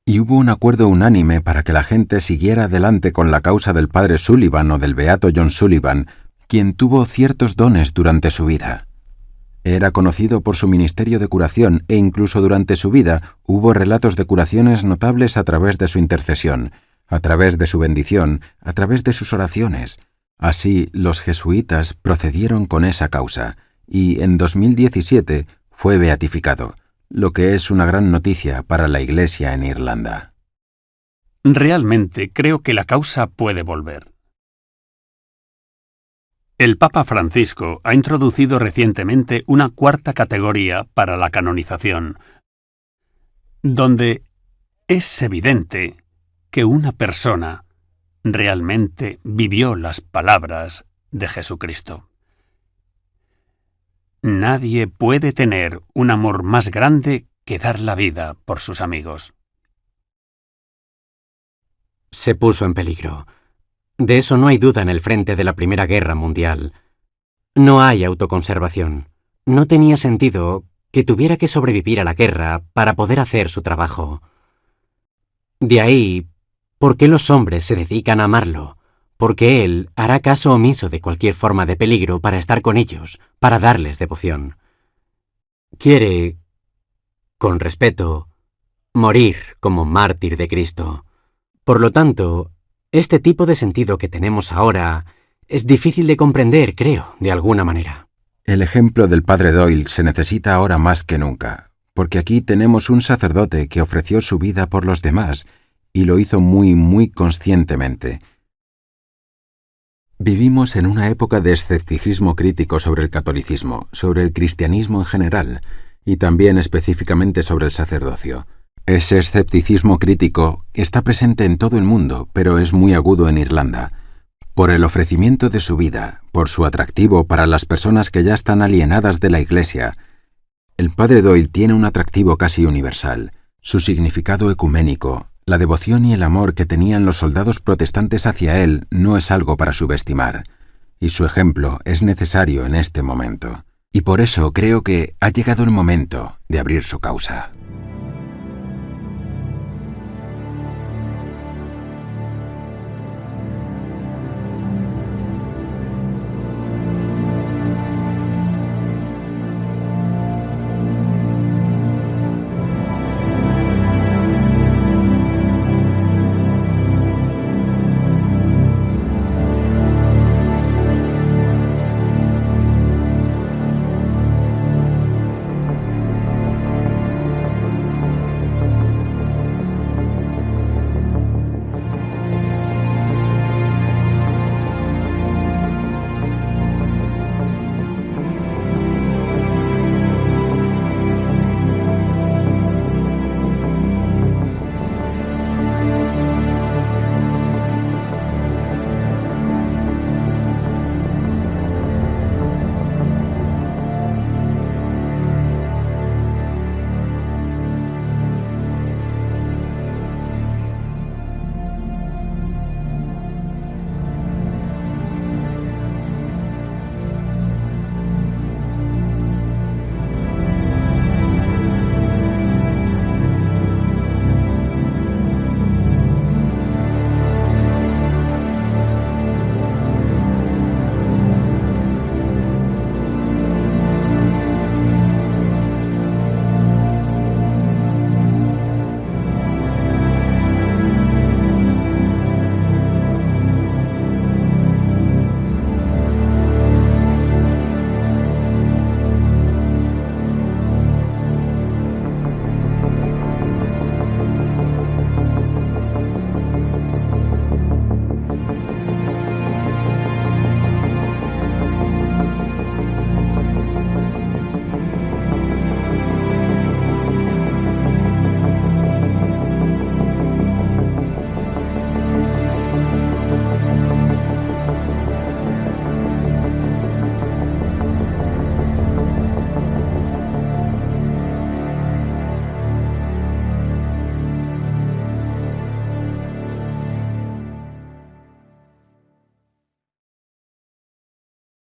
Y hubo un acuerdo unánime para que la gente siguiera adelante con la causa del padre Sullivan o del beato John Sullivan, quien tuvo ciertos dones durante su vida. Era conocido por su ministerio de curación e incluso durante su vida hubo relatos de curaciones notables a través de su intercesión, a través de su bendición, a través de sus oraciones. Así, los jesuitas procedieron con esa causa y en 2017 fue beatificado, lo que es una gran noticia para la Iglesia en Irlanda. Realmente creo que la causa puede volver. El Papa Francisco ha introducido recientemente una cuarta categoría para la canonización, donde es evidente que una persona realmente vivió las palabras de Jesucristo. Nadie puede tener un amor más grande que dar la vida por sus amigos. Se puso en peligro. De eso no hay duda en el frente de la Primera Guerra Mundial. No hay autoconservación. No tenía sentido que tuviera que sobrevivir a la guerra para poder hacer su trabajo. De ahí, ¿por qué los hombres se dedican a amarlo? Porque él hará caso omiso de cualquier forma de peligro para estar con ellos, para darles devoción. Quiere, con respeto, morir como mártir de Cristo. Por lo tanto, este tipo de sentido que tenemos ahora es difícil de comprender, creo, de alguna manera. El ejemplo del padre Doyle se necesita ahora más que nunca, porque aquí tenemos un sacerdote que ofreció su vida por los demás y lo hizo muy conscientemente. Vivimos en una época de escepticismo crítico sobre el catolicismo, sobre el cristianismo en general y también específicamente sobre el sacerdocio. Ese escepticismo crítico está presente en todo el mundo, pero es muy agudo en Irlanda. Por el ofrecimiento de su vida, por su atractivo para las personas que ya están alienadas de la Iglesia, el padre Doyle tiene un atractivo casi universal. Su significado ecuménico, la devoción y el amor que tenían los soldados protestantes hacia él no es algo para subestimar, y su ejemplo es necesario en este momento. Y por eso creo que ha llegado el momento de abrir su causa.